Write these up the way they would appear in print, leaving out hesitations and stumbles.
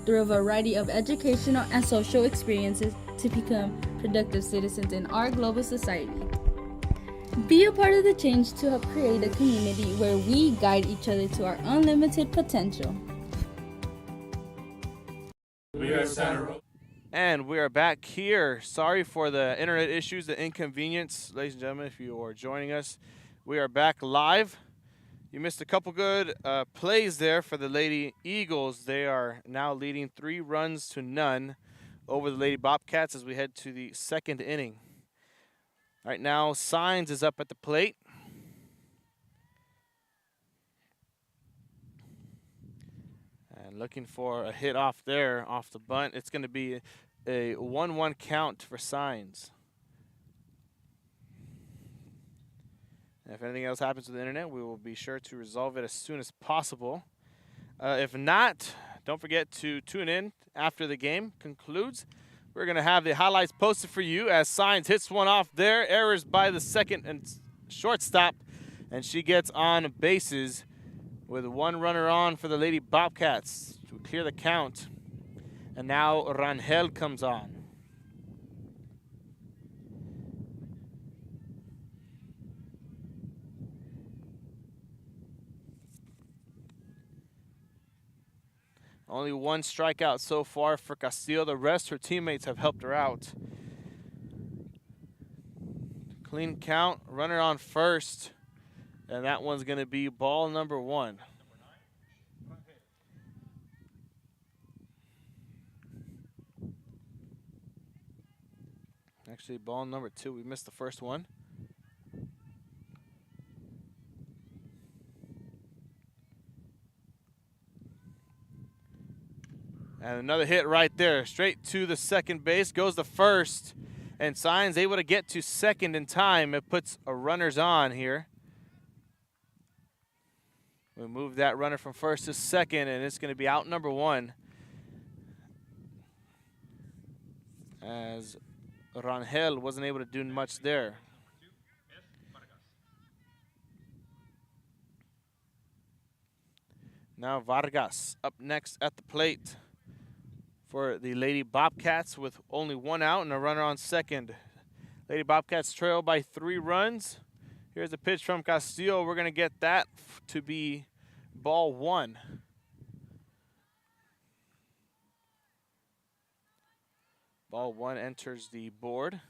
through a variety of educational and social experiences to become productive citizens in our global society. Be a part of the change to help create a community where we guide each other to our unlimited potential. And we are back here. Sorry for the internet issues, the inconvenience. Ladies and gentlemen, if you are joining us, we are back live. You missed a couple good plays there for the Lady Eagles. They are now leading 3-0 over the Lady Bobcats as we head to the second inning. Right now, Signs is up at the plate. And looking for a hit off there, off the bunt. It's going to be a 1-1 count for Signs. And if anything else happens with the internet, we will be sure to resolve it as soon as possible. If not, don't forget to tune in after the game concludes. We're going to have the highlights posted for you as Signs hits one off there. Errors by the second and shortstop, and she gets on bases with one runner on for the Lady Bobcats to clear the count. And now Rangel comes on. Only one strikeout so far for Castillo. The rest, her teammates have helped her out. Clean count, runner on first. And that one's going to be ball number 1. Actually, ball number 2. We missed the first one. And another hit right there. Straight to the second base. Goes the first. And Signs able to get to second in time. It puts a runners on here. We move that runner from first to second, and it's going to be out number 1. As Rangel wasn't able to do much there. Now Vargas up next at the plate for the Lady Bobcats with only one out and a runner on second. Lady Bobcats trail by 3 runs. Here's a pitch from Castillo. We're going to get that to be ball 1. Ball 1 enters the board.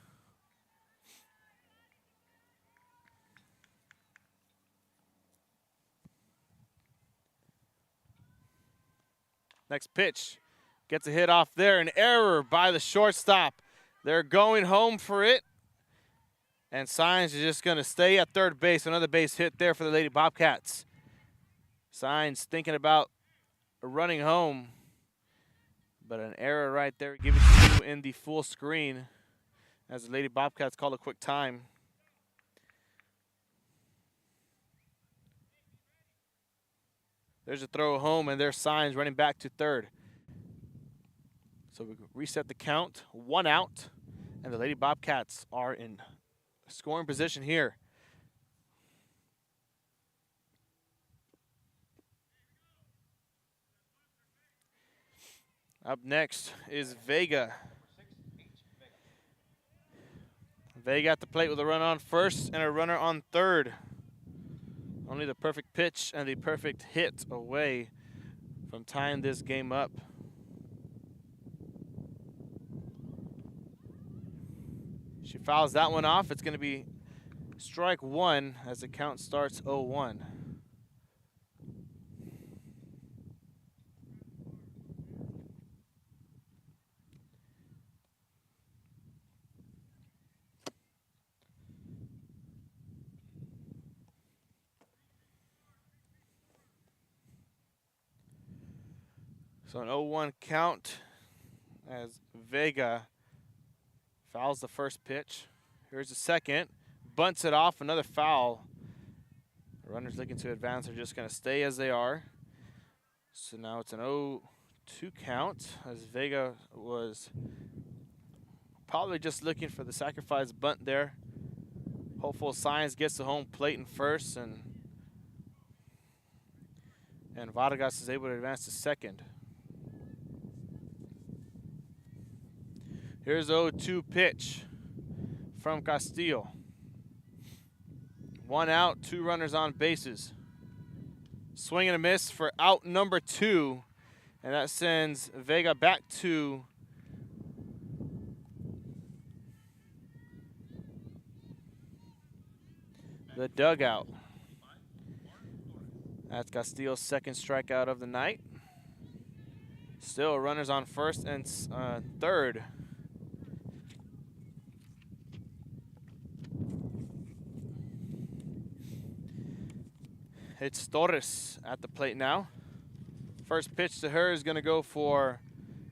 Next pitch. Gets a hit off there. An error by the shortstop. They're going home for it. And Signs is just going to stay at third base. Another base hit there for the Lady Bobcats. Signs thinking about running home. But an error right there. Give it to you in the full screen as the Lady Bobcats call a quick time. There's a throw home, and there's Signs running back to third. So we reset the count. 1 out, and the Lady Bobcats are in scoring position here. Up next is Vega. Vega at the plate with a run on first and a runner on third. Only the perfect pitch and the perfect hit away from tying this game up. She fouls that one off. It's going to be strike 1 as the count starts 0-1. So an 0-1 count as Vega fouls the first pitch. Here's the second. Bunts it off. Another foul. The runners looking to advance are just going to stay as they are. So now it's an 0-2 count as Vega was probably just looking for the sacrifice bunt there. Hopeful Signs gets to home plate in first, and Vargas is able to advance to second. Here's the 0-2 pitch from Castillo. 1 out, 2 runners on bases. Swing and a miss for out number 2. And that sends Vega back to the dugout. That's Castillo's second strikeout of the night. Still runners on first and third. It's Torres at the plate now. First pitch to her is going to go for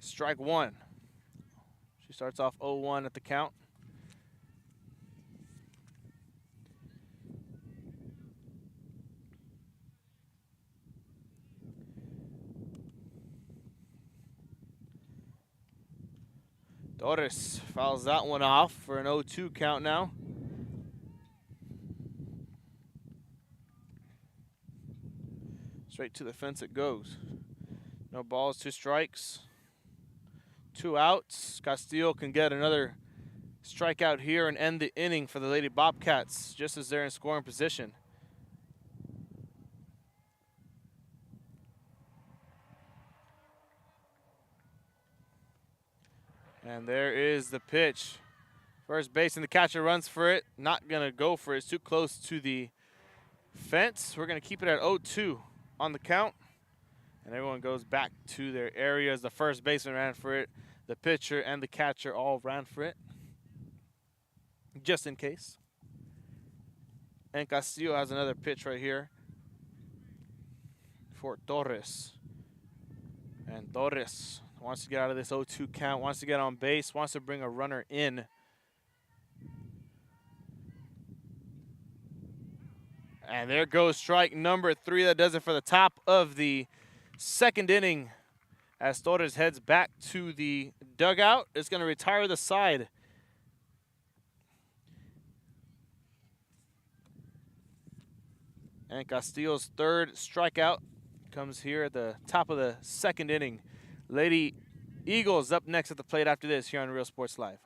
strike 1. She starts off 0-1 at the count. Torres fouls that one off for an 0-2 count now. Straight to the fence it goes. No balls, 2 strikes. 2 outs. Castillo can get another strikeout here and end the inning for the Lady Bobcats just as they're in scoring position. And there is the pitch. First base and the catcher runs for it. Not going to go for it. It's too close to the fence. We're going to keep it at 0-2 on the count. And everyone goes back to their areas. The first baseman ran for it. The pitcher and the catcher all ran for it, just in case. And Castillo has another pitch right here for Torres. And Torres wants to get out of this 0-2 count, wants to get on base, wants to bring a runner in. And there goes strike number 3. That does it for the top of the second inning as Torres heads back to the dugout. It's going to retire the side. And Castillo's third strikeout comes here at the top of the second inning. Lady Eagles up next at the plate after this here on Real Sports Live.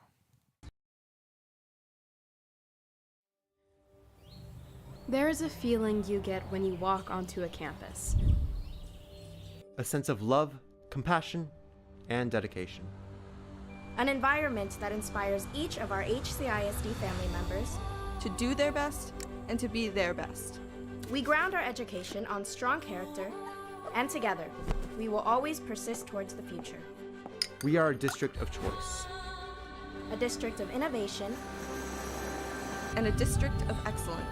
There is a feeling you get when you walk onto a campus. A sense of love, compassion, and dedication. An environment that inspires each of our HCISD family members to do their best and to be their best. We ground our education on strong character, and together, we will always persist towards the future. We are a district of choice. A district of innovation. And a district of excellence.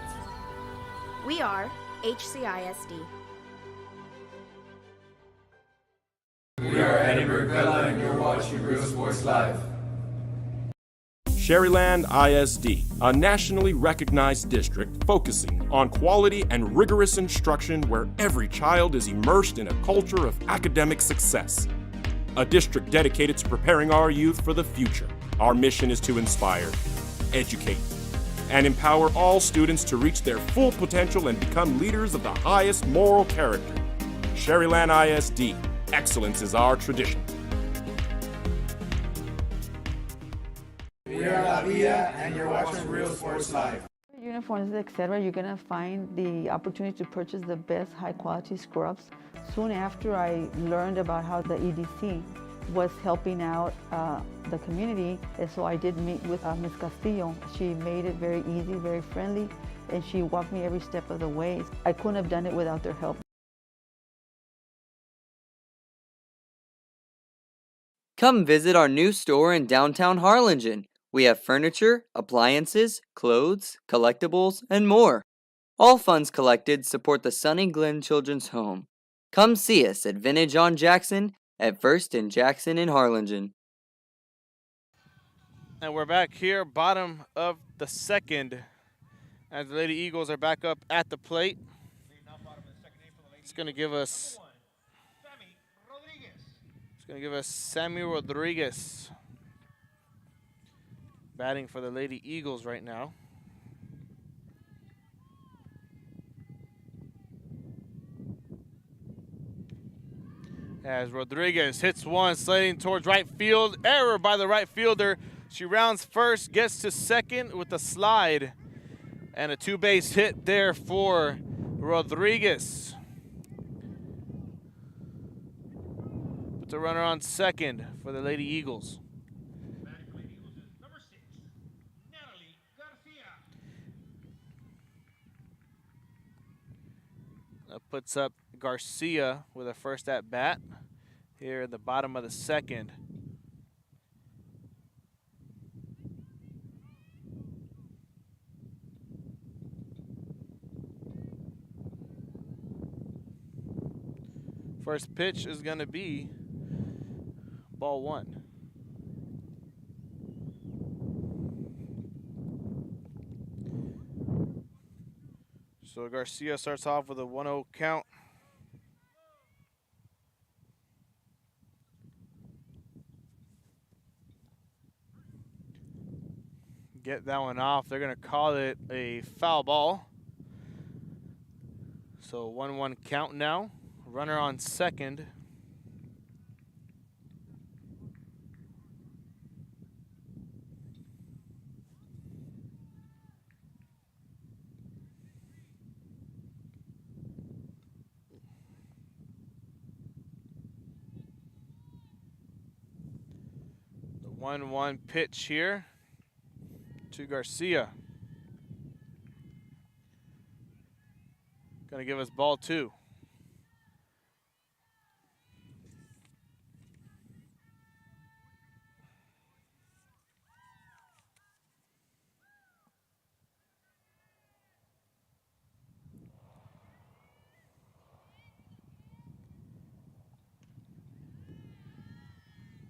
We are HCISD. We are Edinburg, and you're watching Real Sports Live. Sherryland ISD, a nationally recognized district focusing on quality and rigorous instruction where every child is immersed in a culture of academic success. A district dedicated to preparing our youth for the future. Our mission is to inspire, educate, and empower all students to reach their full potential and become leaders of the highest moral character. Sherryland ISD, excellence is our tradition. We are La Villa, and you're watching Real Sports Live. Uniforms, etc., you're going to find the opportunity to purchase the best high-quality scrubs. Soon after I learned about how the EDC was helping out the community, and so I did meet with Ms. Castillo. She made it very easy, very friendly, and she walked me every step of the way. I couldn't have done it without their help. Come visit our new store in downtown Harlingen. We have furniture, appliances, clothes, collectibles, and more. All funds collected support the Sunny Glen Children's Home. Come see us at Vintage on Jackson at First and Jackson in Harlingen. And we're back here, bottom of the second, as the Lady Eagles are back up at the plate. It's going to give us Sammy Rodriguez batting for the Lady Eagles right now. As Rodriguez hits one, sliding towards right field. Error by the right fielder. She rounds first, gets to second with a slide. And a two-base hit there for Rodriguez. Puts a runner on second for the Lady Eagles. That puts up Garcia with a first at bat here in the bottom of the second. First pitch is going to be ball one. So Garcia starts off with a 1-0 count. Get that one off. They're going to call it a foul ball. So 1-1 count now. Runner on second. The 1-1 pitch here to Garcia. Gonna give us ball two.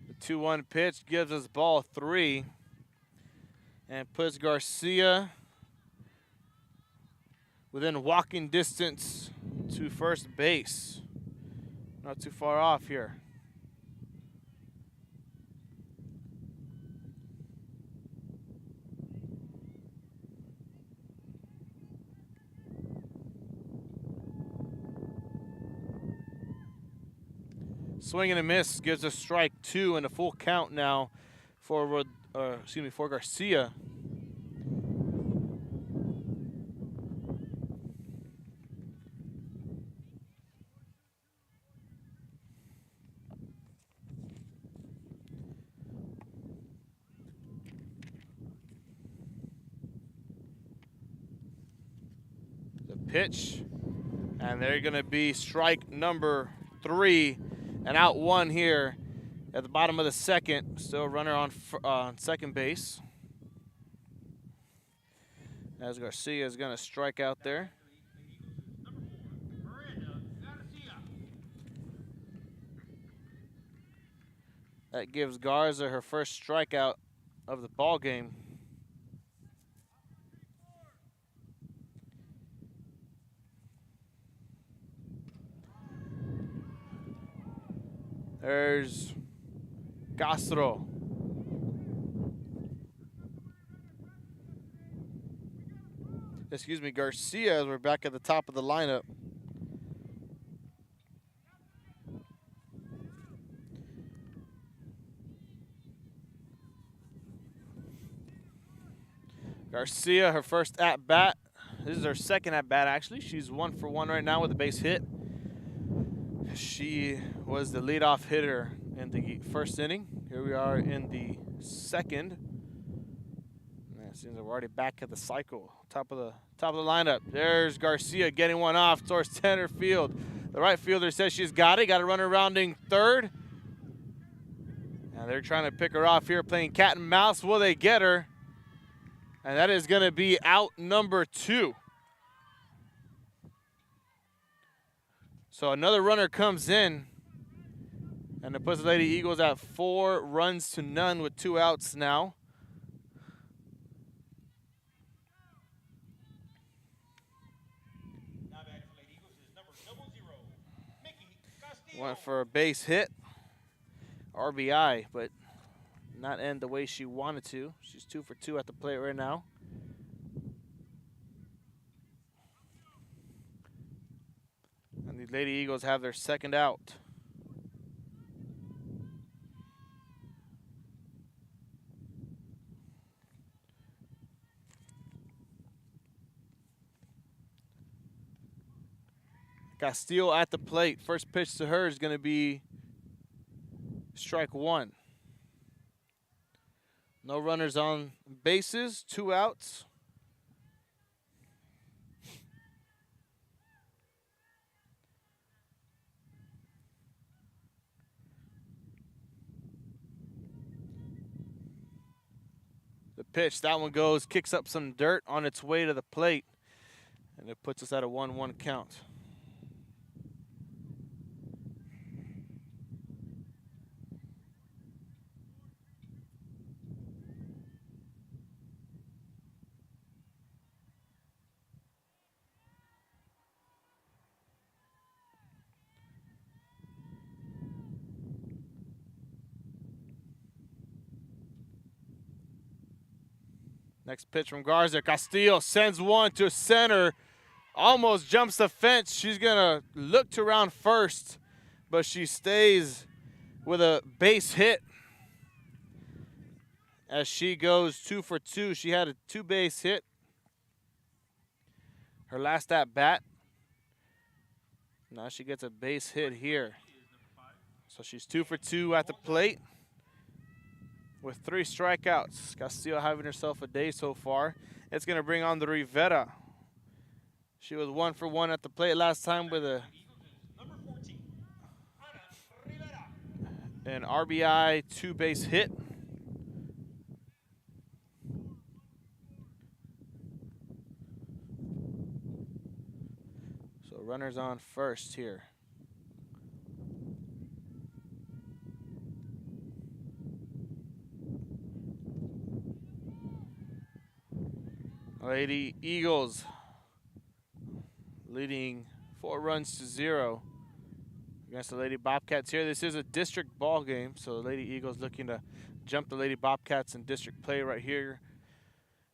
The 2-1 pitch gives us ball three and puts Garcia within walking distance to first base. Not too far off here. Swing and a miss gives us strike two and a full count now for for Garcia. The pitch, and they're going to be strike number three. And out one here at the bottom of the second. Still a runner on second base. As Garcia is going to strike out there. That gives Garza her first strikeout of the ball game. There's Castro. Excuse me, Garcia, as we're back at the top of the lineup. Garcia, her first at-bat. This is her second at-bat, actually. She's 1 for 1 right now with a base hit. She was the leadoff hitter in the first inning. Here we are in the second. And it seems that we're already back at the cycle. Top of the lineup. There's Garcia getting one off towards center field. The right fielder says she's got it. Got a runner rounding third. And they're trying to pick her off here, playing cat and mouse. Will they get her? And that is going to be out number 2. So another runner comes in, and it puts the Lady Eagles at 4 runs to none with 2 outs now. Went for a base hit, RBI, but not end the way she wanted to. She's 2 for 2 at the plate right now. And the Lady Eagles have their second out. Castillo at the plate. First pitch to her is going to be strike one. No runners on bases, 2 outs. The pitch, that one goes, kicks up some dirt on its way to the plate, and it puts us at a 1-1 count. Next pitch from Garza. Castillo sends one to center. Almost jumps the fence. She's going to look to round first, but she stays with a base hit. As she goes 2 for 2. She had a 2-base hit. Her last at bat. Now she gets a base hit here. So she's 2 for 2 at the plate with 3 strikeouts. Castillo having herself a day so far. It's going to bring on the Rivera. She was 1 for 1 at the plate last time with an RBI 2-base hit. So runners on first here. Lady Eagles leading 4-0 against the Lady Bobcats here. This is a district ball game, so the Lady Eagles looking to jump the Lady Bobcats in district play right here.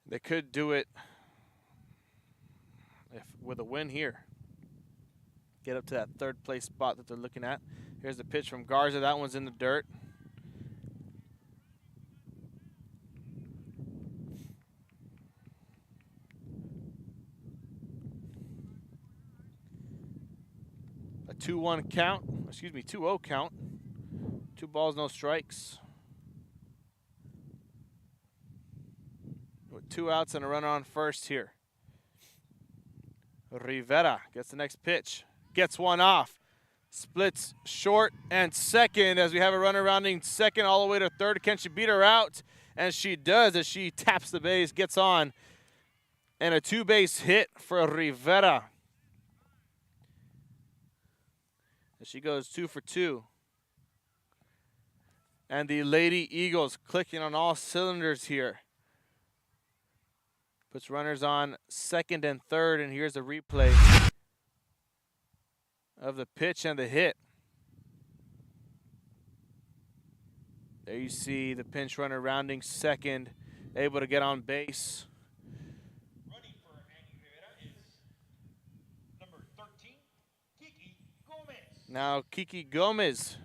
They could do it with a win here. Get up to that 3rd place spot that they're looking at. Here's the pitch from Garza. That one's in the dirt. A 2-1 count, 2-0 count. 2 balls, no strikes. With 2 outs and a runner on first here. Rivera gets the next pitch. Gets one off. Splits short and second as we have a runner rounding second all the way to third. Can she beat her out? And she does as she taps the base, gets on. And a 2-base hit for Rivera. She goes 2 for 2. And the Lady Eagles clicking on all cylinders here. Puts runners on second and third, and here's a replay of the pitch and the hit. There you see the pinch runner rounding second, able to get on base. Now Kiki Gomez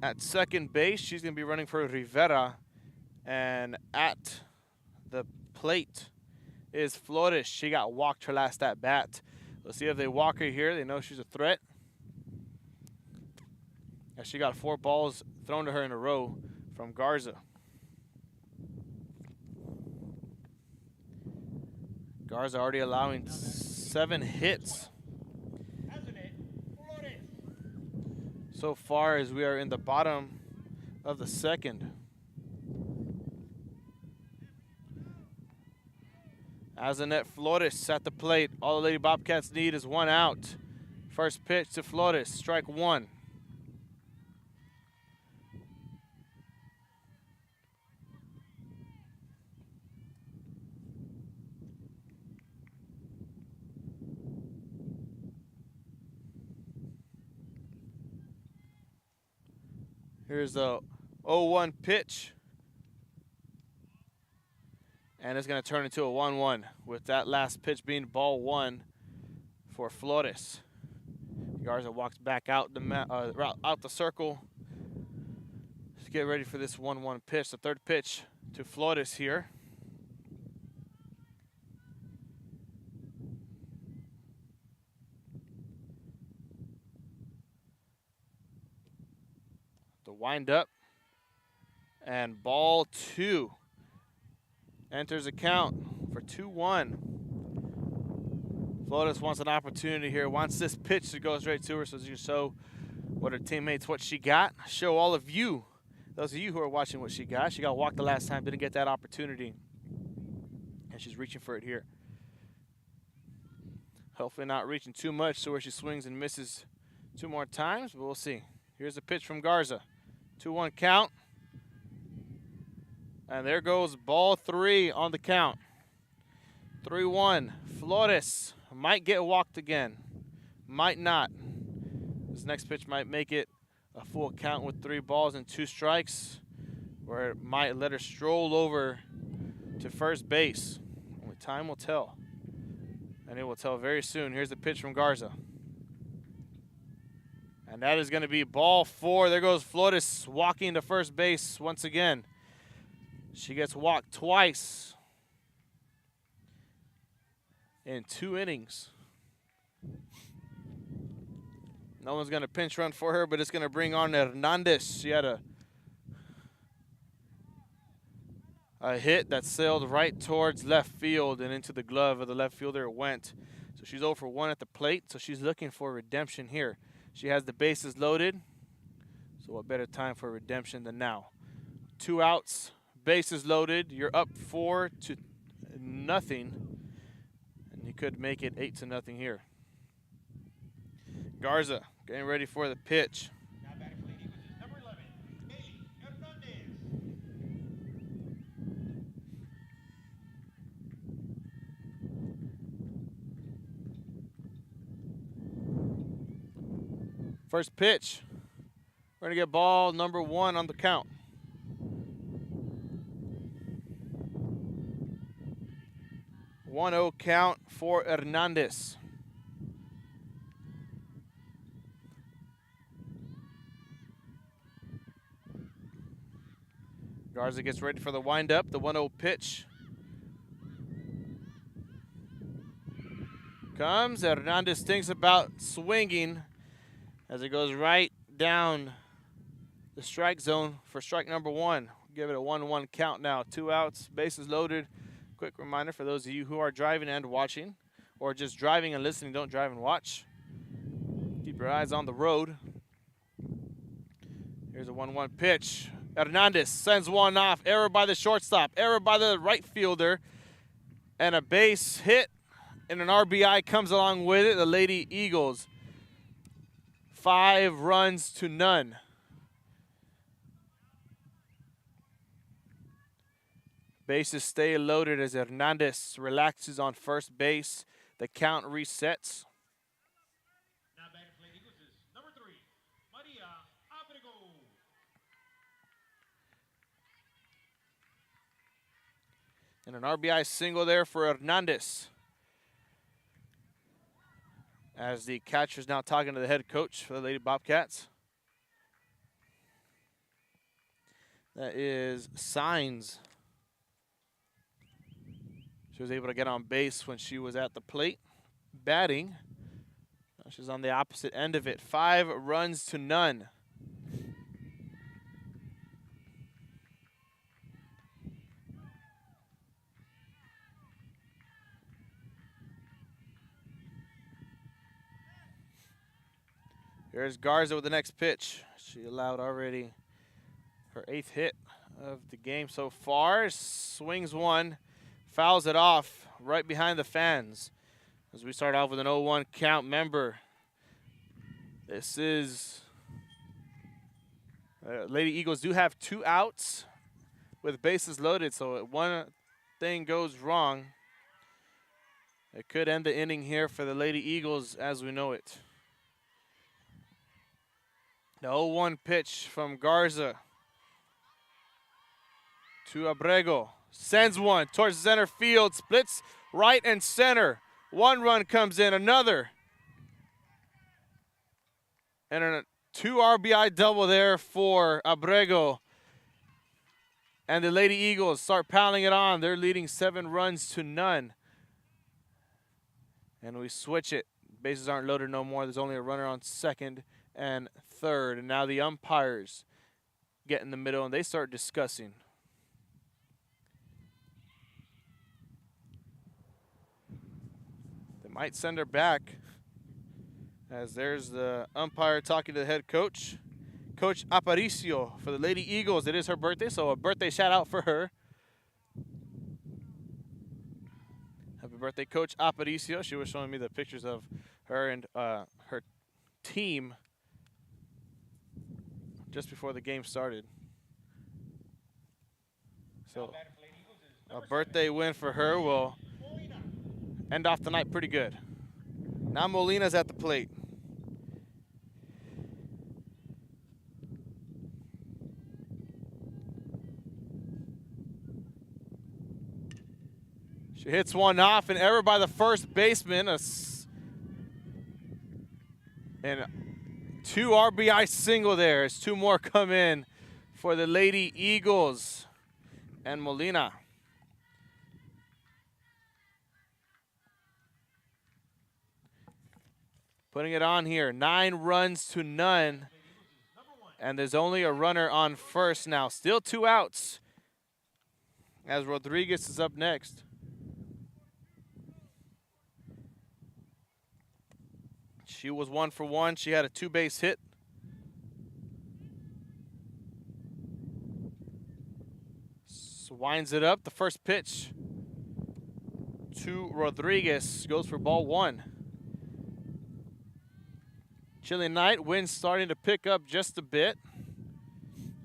at second base. She's going to be running for Rivera. And at the plate is Flores. She got walked her last at bat. Let's see if they walk her here. They know she's a threat. As she got 4 balls thrown to her in a row from Garza. Garza already allowing 7 hits so far as we are in the bottom of the second. Azanet Flores at the plate. All the Lady Bobcats need is 1 out. First pitch to Flores, strike 1. Here's the 0-1 pitch. And it's going to turn into a 1-1 with that last pitch being ball 1 for Flores. Garza walks back out the circle to get ready for this 1-1 pitch. The third pitch to Flores here. The wind up. And ball 2. Enters a count for 2-1. Flores wants an opportunity here. Wants this pitch to go straight to her so she can show what her teammates what she got. Show all of you, those of you who are watching, what she got. She got walked the last time, didn't get that opportunity. And she's reaching for it here. Hopefully not reaching too much to where she swings and misses 2 more times, but we'll see. Here's a pitch from Garza. 2-1 count. And there goes ball 3 on the count. 3-1. Flores might get walked again. Might not. This next pitch might make it a full count with 3 balls and 2 strikes, or it might let her stroll over to first base. Only time will tell. And it will tell very soon. Here's the pitch from Garza. And that is going to be ball 4. There goes Flores walking to first base once again. She gets walked twice in 2 innings. No one's going to pinch run for her, but it's going to bring on Hernandez. She had a hit that sailed right towards left field and into the glove of the left fielder it went. So she's 0 for 1 at the plate, so she's looking for redemption here. She has the bases loaded, so what better time for redemption than now? 2 outs. Bases loaded, you're up 4-0, and you could make it 8-0 here. Garza getting ready for the pitch. First pitch, we're going to get ball number 1 on the count. 1-0 count for Hernandez. Garza gets ready for the windup, the 1-0 pitch. Comes, Hernandez thinks about swinging as it goes right down the strike zone for strike number 1. Give it a 1-1 count now. 2 outs, bases loaded. Quick reminder for those of you who are driving and watching, or just driving and listening, don't drive and watch. Keep your eyes on the road. Here's a 1-1 pitch. Hernandez sends one off. Error by the shortstop. Error by the right fielder. And a base hit. And an RBI comes along with it. The Lady Eagles. 5 runs to none. Bases stay loaded as Hernandez relaxes on first base. The count resets. Now batting for Lady Eagles is number 3, Maria Abrego. And an RBI single there for Hernandez. As the catcher's now talking to the head coach for the Lady Bobcats. That is Signs. She was able to get on base when she was at the plate batting. Now she's on the opposite end of it. 5 runs to none. Here's Garza with the next pitch. She allowed already her 8th hit of the game so far. Swings one, fouls it off right behind the fans. As we start off with an 0-1 count. Member, this is Lady Eagles do have 2 outs with bases loaded, so if one thing goes wrong, it could end the inning here for the Lady Eagles as we know it. The 0-1 pitch from Garza to Abrego. Sends one towards center field, splits right and center. 1 run comes in, another. And a 2 RBI double there for Abrego. And the Lady Eagles start piling it on. They're leading 7 runs to none. And we switch it. Bases aren't loaded no more. There's only a runner on second and third. And now the umpires get in the middle and they start discussing. They might send her back, as there's the umpire talking to the head coach. Coach Aparicio for the Lady Eagles. It is her birthday, so a birthday shout out for her. Happy birthday, Coach Aparicio. She was showing me the pictures of her and her team just before the game started. So a birthday win for her will end off the night pretty good. Now Molina's at the plate. She hits one off, an error by the first baseman. And 2 RBI single there as 2 more come in for the Lady Eagles and Molina. Putting it on here, 9 runs to none. And there's only a runner on first now. Still 2 outs as Rodriguez is up next. She was 1 for 1. She had a 2-base hit. So winds it up. The first pitch to Rodriguez goes for ball 1. Chilly night, wind starting to pick up just a bit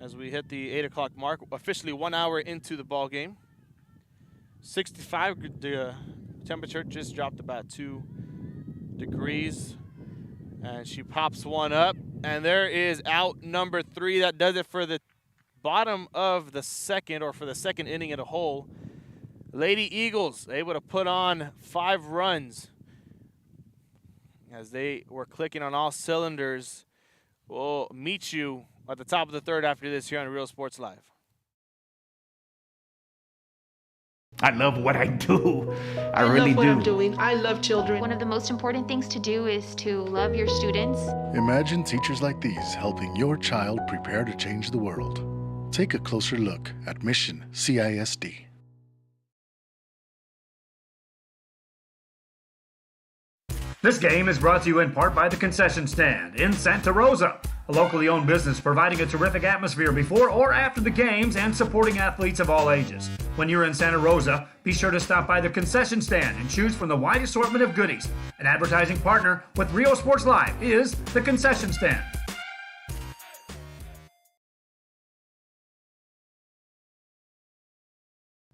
as we hit the 8 o'clock mark. Officially 1 hour into the ball game. 65, the temperature just dropped about 2 degrees. And she pops one up, and there is out number 3. That does it for the bottom of the second, or for the second inning in a whole. Lady Eagles able to put on 5 runs as they were clicking on all cylinders. We'll meet you at the top of the third after this here on Real Sports Live. I love what I do. I really love what do. I'm doing. I love children. One of the most important things to do is to love your students. Imagine teachers like these helping your child prepare to change the world. Take a closer look at Mission CISD. This game is brought to you in part by the Concession Stand in Santa Rosa, a locally owned business providing a terrific atmosphere before or after the games and supporting athletes of all ages. When you're in Santa Rosa, be sure to stop by the Concession Stand and choose from the wide assortment of goodies. An advertising partner with Rio Sports Live is the Concession Stand.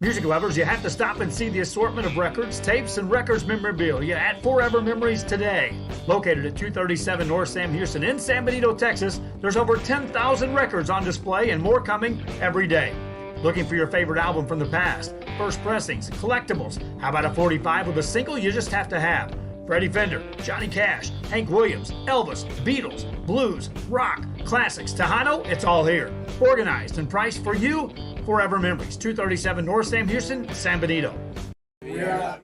Music lovers, you have to stop and see the assortment of records, tapes, and records memorabilia at Forever Memories today. Located at 237 North Sam Houston in San Benito, Texas, there's over 10,000 records on display and more coming every day. Looking for your favorite album from the past, first pressings, collectibles? How about a 45 with a single you just have to have? Freddie Fender, Johnny Cash, Hank Williams, Elvis, Beatles, blues, rock, classics, Tejano, it's all here. Organized and priced for you. Forever Memories, 237 North Sam Houston, San Benito. Yeah.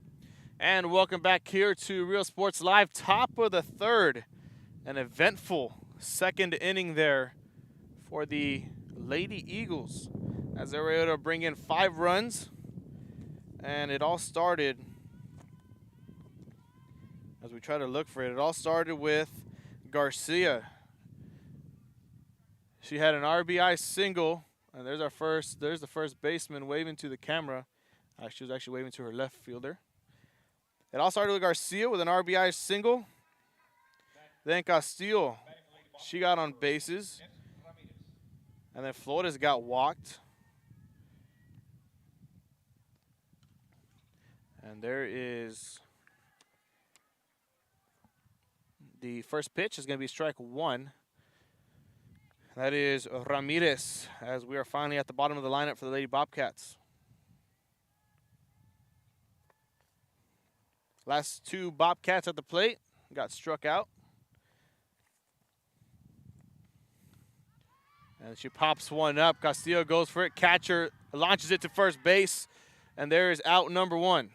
And welcome back here to Real Sports Live, top of the third. An eventful second inning there for the Lady Eagles as they were able to bring in 5 runs. And it all started, as we try to look for it, it all started with Garcia. She had an RBI single. And there's the first baseman waving to the camera. She was actually waving to her left fielder. It all started with Garcia with an RBI single. Then Castillo, she got on bases. And then Flores got walked. And there is the first pitch is going to be strike 1. That is Ramirez, as we are finally at the bottom of the lineup for the Lady Bobcats. Last 2 Bobcats at the plate got struck out. And she pops one up. Castillo goes for it. Catcher launches it to first base. And there is out number 1.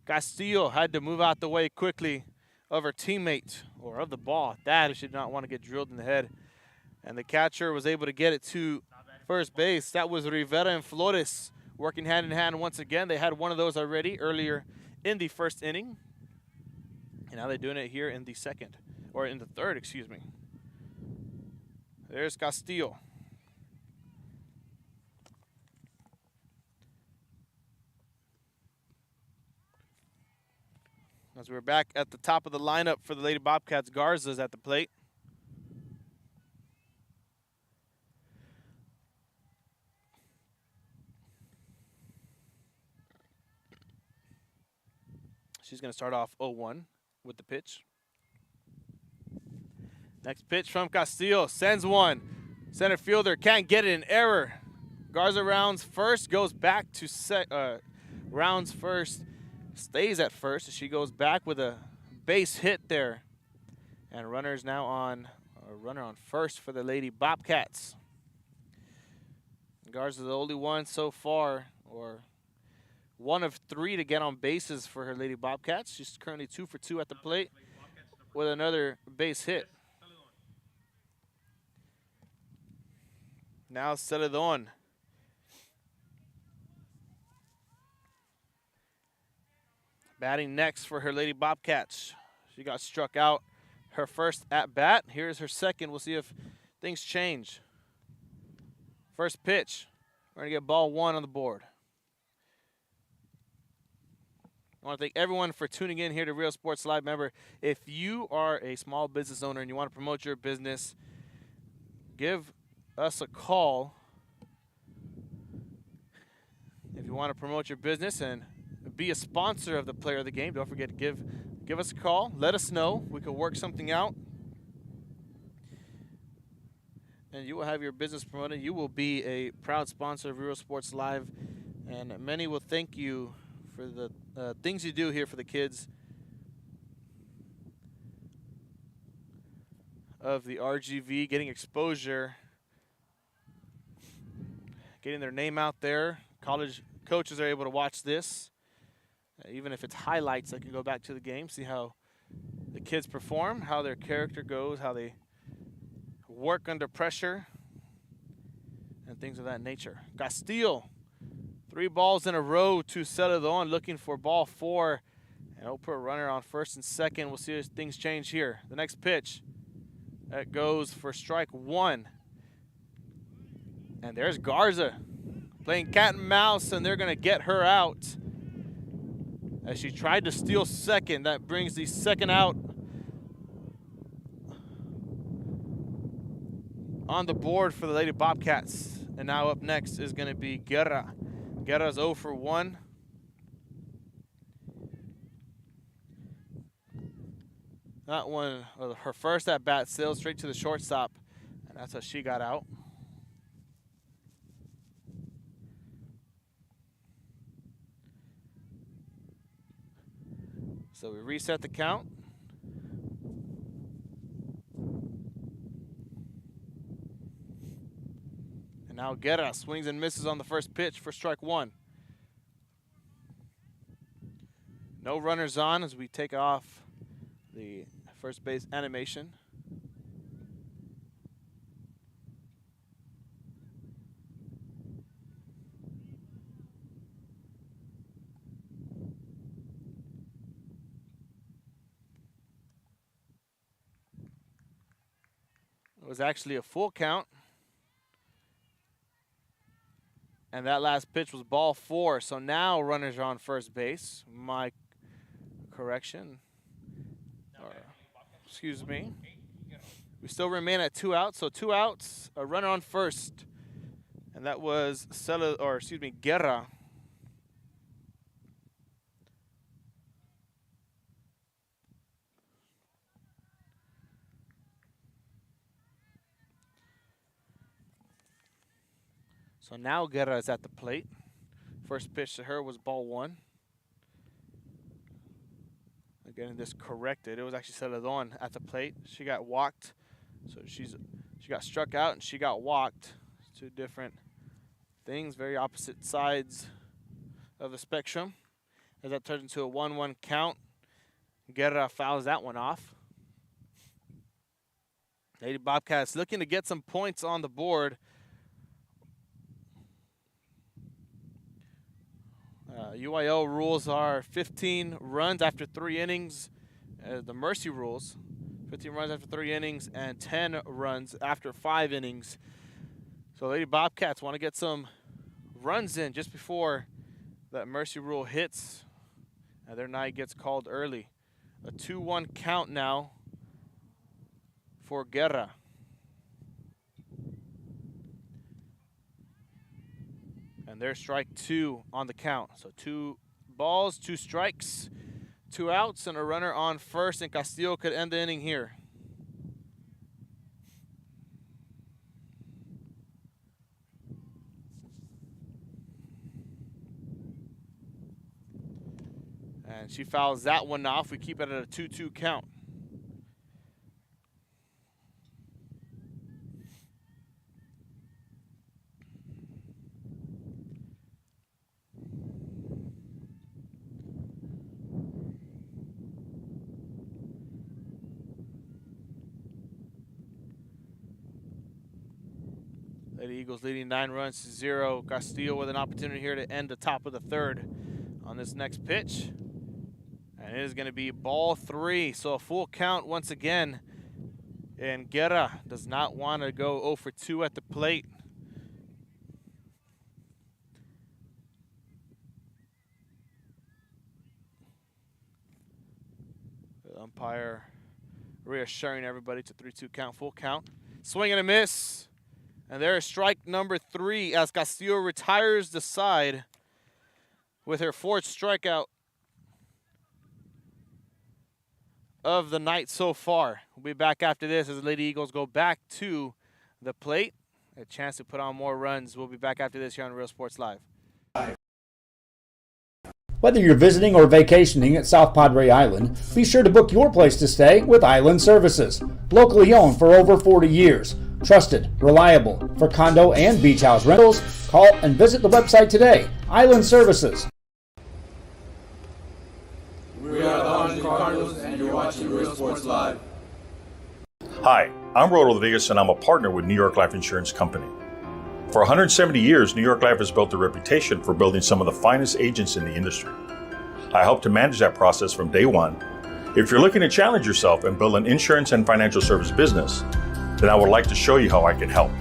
Castillo had to move out the way quickly of her teammate, or of the ball. That she did not want to get drilled in the head. And the catcher was able to get it to first base. That was Rivera and Flores working hand in hand once again. They had one of those already earlier in the first inning. And now they're doing it here in the second, or in the third, excuse me. There's Castillo. As we're back at the top of the lineup for the Lady Bobcats, Garza's at the plate. She's going to start off 0-1 with the pitch. Next pitch from Castillo, sends one. Center fielder can't get it, an error. Garza rounds first, goes back to rounds first, stays at first. She goes back with a base hit there. And runner's now on, runner on first for the Lady Bobcats. Garza's the only one so far, or one of three to get on bases for her Lady Bobcats. She's currently 2 for 2 at the plate with another base hit. Now Celedon. Batting next for her Lady Bobcats. She got struck out her first at bat. Here's her second. We'll see if things change. First pitch. We're going to get ball 1 on the board. I want to thank everyone for tuning in here to Real Sports Live. Remember, if you are a small business owner and you want to promote your business, give us a call. If you want to promote your business and be a sponsor of the Player of the Game, don't forget to give us a call. Let us know. We can work something out. And you will have your business promoted. You will be a proud sponsor of Real Sports Live. And many will thank you for the things you do here for the kids of the RGV, getting exposure, getting their name out there. College coaches are able to watch this. Even if it's highlights, they can go back to the game, see how the kids perform, how their character goes, how they work under pressure, and things of that nature. Castillo, 3 balls in a row to Celedon, looking for ball 4. And we'll put a runner on first and second. We'll see if things change here. The next pitch, that goes for strike 1. And there's Garza playing cat and mouse, and they're going to get her out. As she tried to steal second, that brings the second out on the board for the Lady Bobcats. And now up next is going to be Guerra. Guerra's 0 for 1. That one, her first at bat, sailed straight to the shortstop, and that's how she got out. So we reset the count. And now Guerra swings and misses on the first pitch for strike 1. No runners on as we take off the first base animation. It was actually a full count. And that last pitch was ball 4. So now runners are on first base. My correction. Excuse me. We still remain at 2 outs. So 2 outs, a runner on first. And that was Guerra. So now Guerra is at the plate. First pitch to her was ball 1. Getting this corrected. It was actually Celedon at the plate. She got walked. So she got struck out and she got walked. 2 different things, very opposite sides of the spectrum. As that turns into a 1-1 count. Guerra fouls that one off. Lady Bobcats looking to get some points on the board. UIL rules are 15 runs after 3 innings. The Mercy rules, 15 runs after 3 innings and 10 runs after 5 innings. So Lady Bobcats want to get some runs in just before that Mercy rule hits and their night gets called early. A 2-1 count now for Guerra. And there's strike 2 on the count. So 2 balls, 2 strikes, 2 outs, and a runner on first, and Castillo could end the inning here. And she fouls that one off. We keep it at a 2-2 count. Lady Eagles leading 9 runs to 0. Castillo with an opportunity here to end the top of the 3rd on this next pitch. And it is going to be ball 3. So a full count once again. And Guerra does not want to go 0 for 2 at the plate. The umpire reassuring everybody to 3-2 count, full count. Swing and a miss. And there is strike number 3 as Castillo retires the side with her 4th strikeout of the night so far. We'll be back after this as the Lady Eagles go back to the plate. A chance to put on more runs. We'll be back after this here on Real Sports Live. Whether you're visiting or vacationing at South Padre Island, be sure to book your place to stay with Island Services. Locally owned for over 40 years. Trusted, reliable for condo and beach house rentals. Call and visit the website today. Island Services. We are the Orange Cardinals, and you're watching Real Sports Live. Hi, I'm Rod Rodriguez, and I'm a partner with New York Life Insurance Company. For 170 years, New York Life has built a reputation for building some of the finest agents in the industry. I help to manage that process from day one. If you're looking to challenge yourself and build an insurance and financial service business, then I would like to show you how I can help.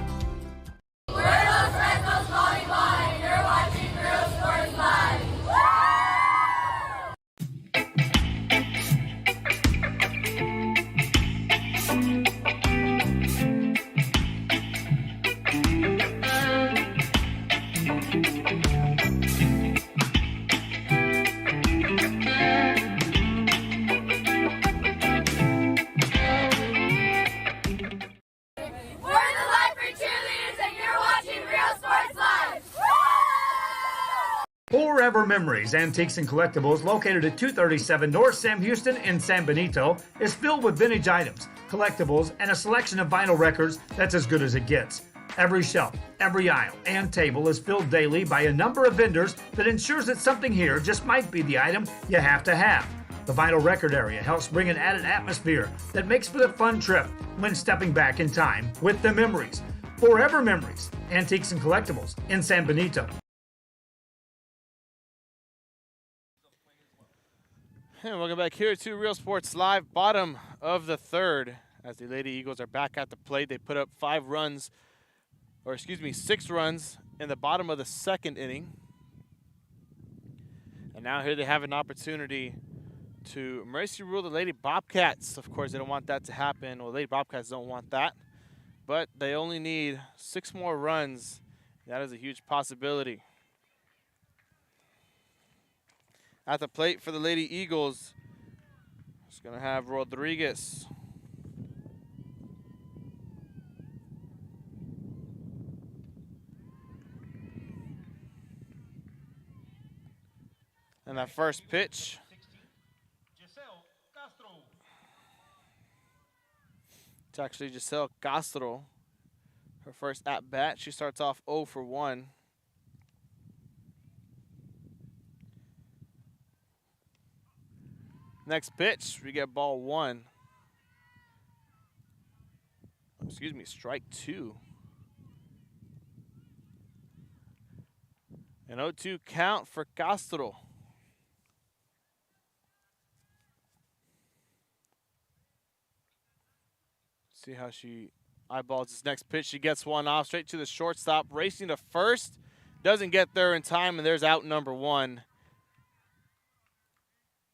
Forever Memories, Antiques and Collectibles, located at 237 North Sam Houston in San Benito, is filled with vintage items, collectibles, and a selection of vinyl records that's as good as it gets. Every shelf, every aisle, and table is filled daily by a number of vendors that ensures that something here just might be the item you have to have. The vinyl record area helps bring an added atmosphere that makes for the fun trip when stepping back in time with the memories. Forever Memories, Antiques and Collectibles in San Benito. And welcome back here to Real Sports Live, bottom of the 3rd. As the Lady Eagles are back at the plate, they put up 6 runs in the bottom of the 2nd inning. And now here they have an opportunity to mercy rule the Lady Bobcats. Of course, they don't want that to happen. Well, Lady Bobcats don't want that. But they only need 6 more runs. That is a huge possibility. At the plate for the Lady Eagles, it's going to have Rodriguez. And that first pitch. It's actually Giselle Castro. Her first at-bat. She starts off 0 for 1. Next pitch, we get ball 1. Excuse me, strike 2. An 0-2 count for Castro. See how she eyeballs this next pitch. She gets one off straight to the shortstop, racing to first. Doesn't get there in time, and there's out number 1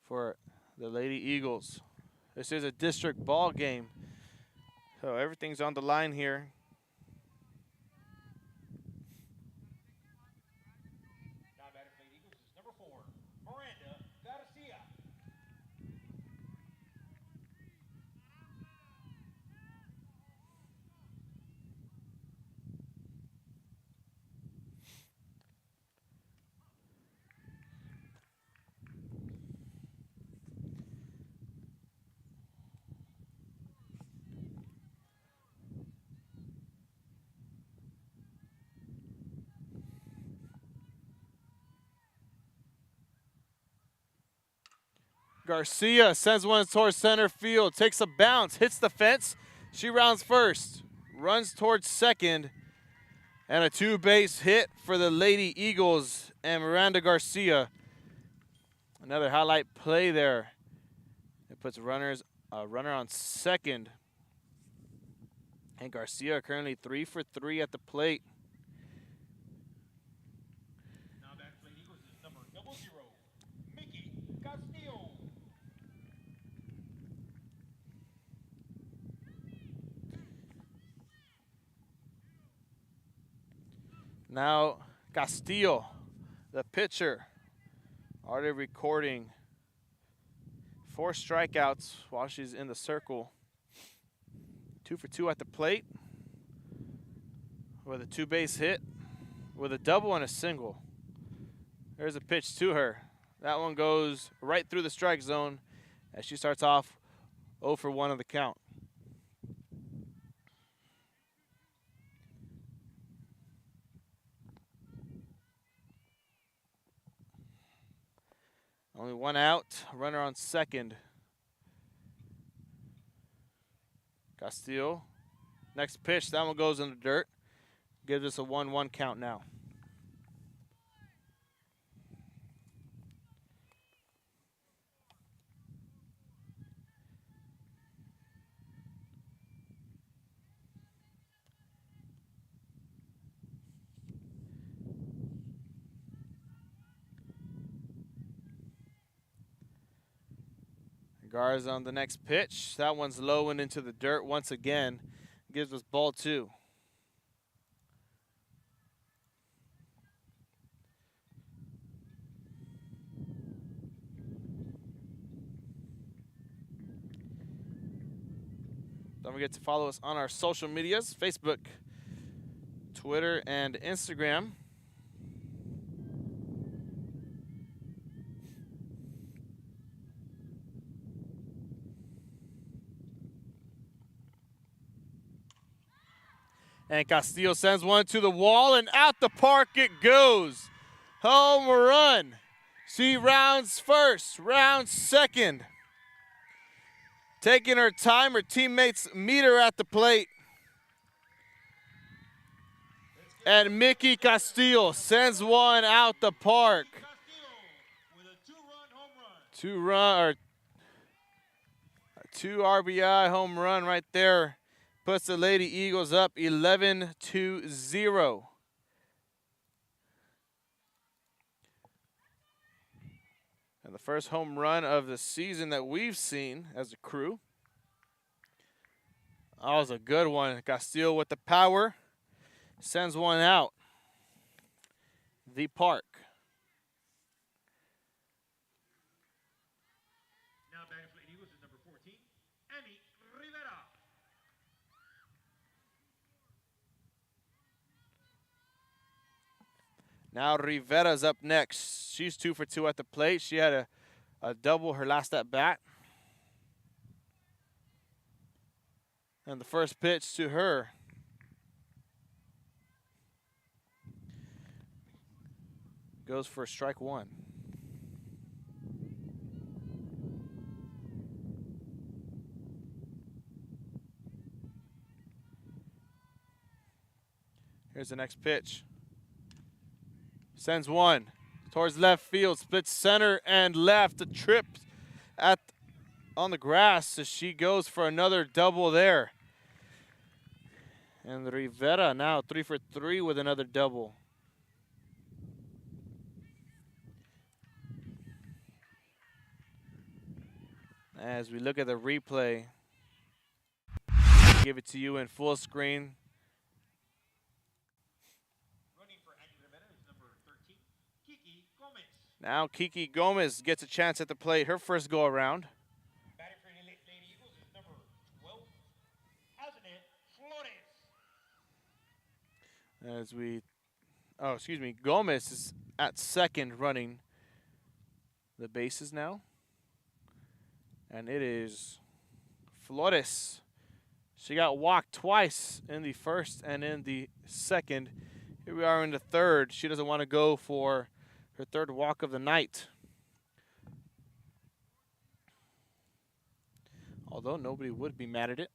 for the Lady Eagles. This is a district ball game, so everything's on the line here. Garcia sends one towards center field, takes a bounce, hits the fence. She rounds first, runs towards second, and a 2-base hit for the Lady Eagles and Miranda Garcia. Another highlight play there. It puts a runner on second. And Garcia currently 3 for 3 at the plate. Now back for the Eagles is number 00, Mickey Castillo. Now Castillo, the pitcher, already recording 4 strikeouts while she's in the circle. 2 for 2 at the plate with a 2-base hit with a double and a single. There's a pitch to her. That one goes right through the strike zone as she starts off 0 for 1 on the count. Only 1 out, runner on second. Castillo, next pitch, that one goes in the dirt. Gives us a 1-1 count now. Garza on the next pitch. That one's low and into the dirt once again. Gives us ball 2. Don't forget to follow us on our social medias, Facebook, Twitter, and Instagram. And Castillo sends one to the wall, and out the park it goes. Home run. She rounds first, rounds second. Taking her time, her teammates meet her at the plate. And Mickey Castillo sends one out the park. 2 RBI home run right there. Puts the Lady Eagles up 11-0. And the first home run of the season that we've seen as a crew. That was a good one. Castillo with the power. Sends one out. The park. Now batting for the Eagles is number 14, Amy Rivera. Now Rivera's up next. She's 2 for 2 at the plate. She had a double her last at bat. And the first pitch to her. Goes for strike 1. Here's the next pitch. Sends one towards left field, splits center and left. A trip on the grass as she goes for another double there. And Rivera now 3 for 3 with another double. As we look at the replay, give it to you in full screen. Now Kiki Gomez gets a chance at the plate, her first go around. As we, Gomez is at second running the bases now. And it is Flores. She got walked twice in the first and in the second. Here we are in the third. She doesn't want to go for her third walk of the night. Although nobody would be mad at it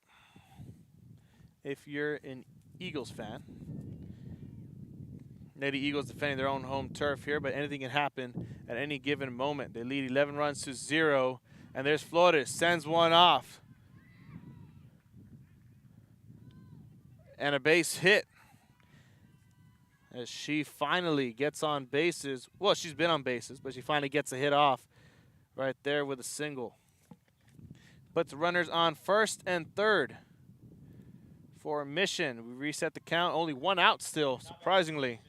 if you're an Eagles fan. Lady Eagles defending their own home turf here, but anything can happen at any given moment. They lead 11 runs to 0, and there's Flores, sends one off. And a base hit as she finally gets on bases. Well, she's been on bases, but she finally gets a hit off right there with a single. Puts runners on first and third for Mission. We reset the count. Only one out still, surprisingly.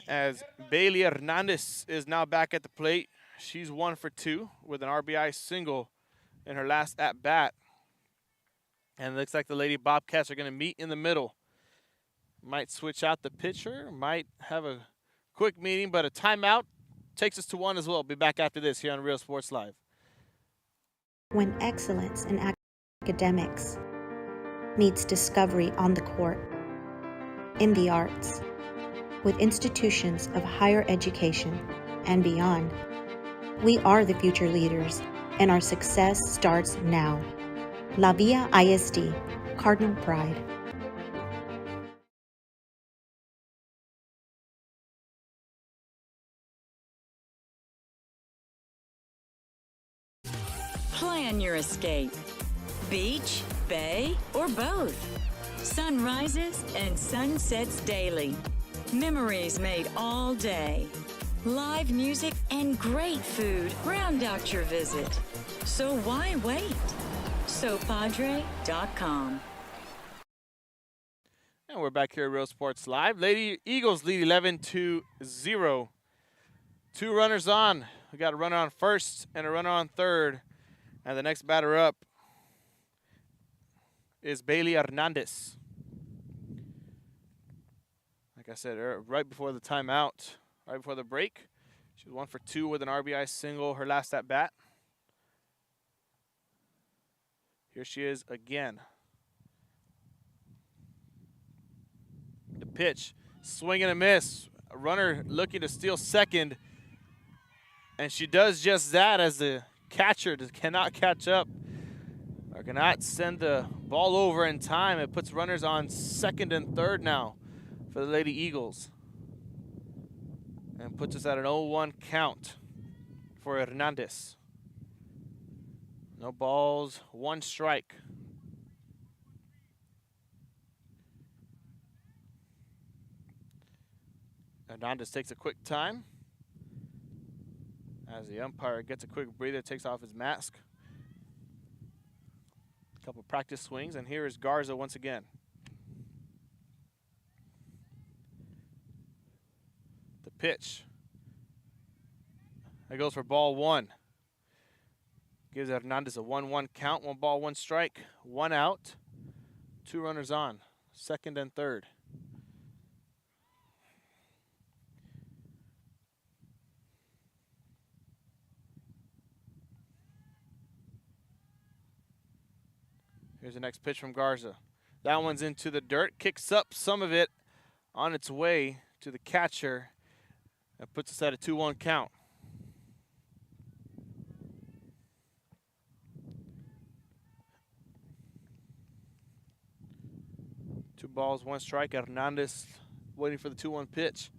As Bailey Hernandez is now back at the plate. She's 1 for 2 with an RBI single in her last at-bat. And it looks like the Lady Bobcats are going to meet in the middle. Might switch out the pitcher, might have a quick meeting, but a timeout takes us to 1 as well. Be back after this here on Real Sports Live. When excellence in academics meets discovery on the court, in the arts, with institutions of higher education and beyond, we are the future leaders, and our success starts now. La Via ISD, Cardinal Pride. Plan your escape. Beach, bay, or both. Sunrises and sunsets daily. Memories made all day. Live music and great food round out your visit. So why wait? SoPadre.com. And we're back here at Real Sports Live. Lady Eagles lead 11-0. 2 runners on. We got a runner on first and a runner on third. And the next batter up is Bailey Hernandez. Like I said, right before the timeout, right before the break, she was 1 for 2 with an RBI single, her last at bat. Here she is again. The pitch, swing and a miss. A runner looking to steal second. And she does just that as the catcher cannot catch up or cannot send the ball over in time. It puts runners on second and third now for the Lady Eagles. And puts us at an 0-1 count for Hernandez. No balls, 1 strike. Hernandez takes a quick time as the umpire gets a quick breather, takes off his mask. A couple practice swings, and here is Garza once again. The pitch. It goes for ball 1. Gives Hernandez a 1-1 count, 1 ball, 1 strike, 1 out, 2 runners on, second and third. Here's the next pitch from Garza. That one's into the dirt, kicks up some of it on its way to the catcher. That puts us at a 2-1 count. 2 balls, 1 strike. Hernandez waiting for the 2-1 pitch.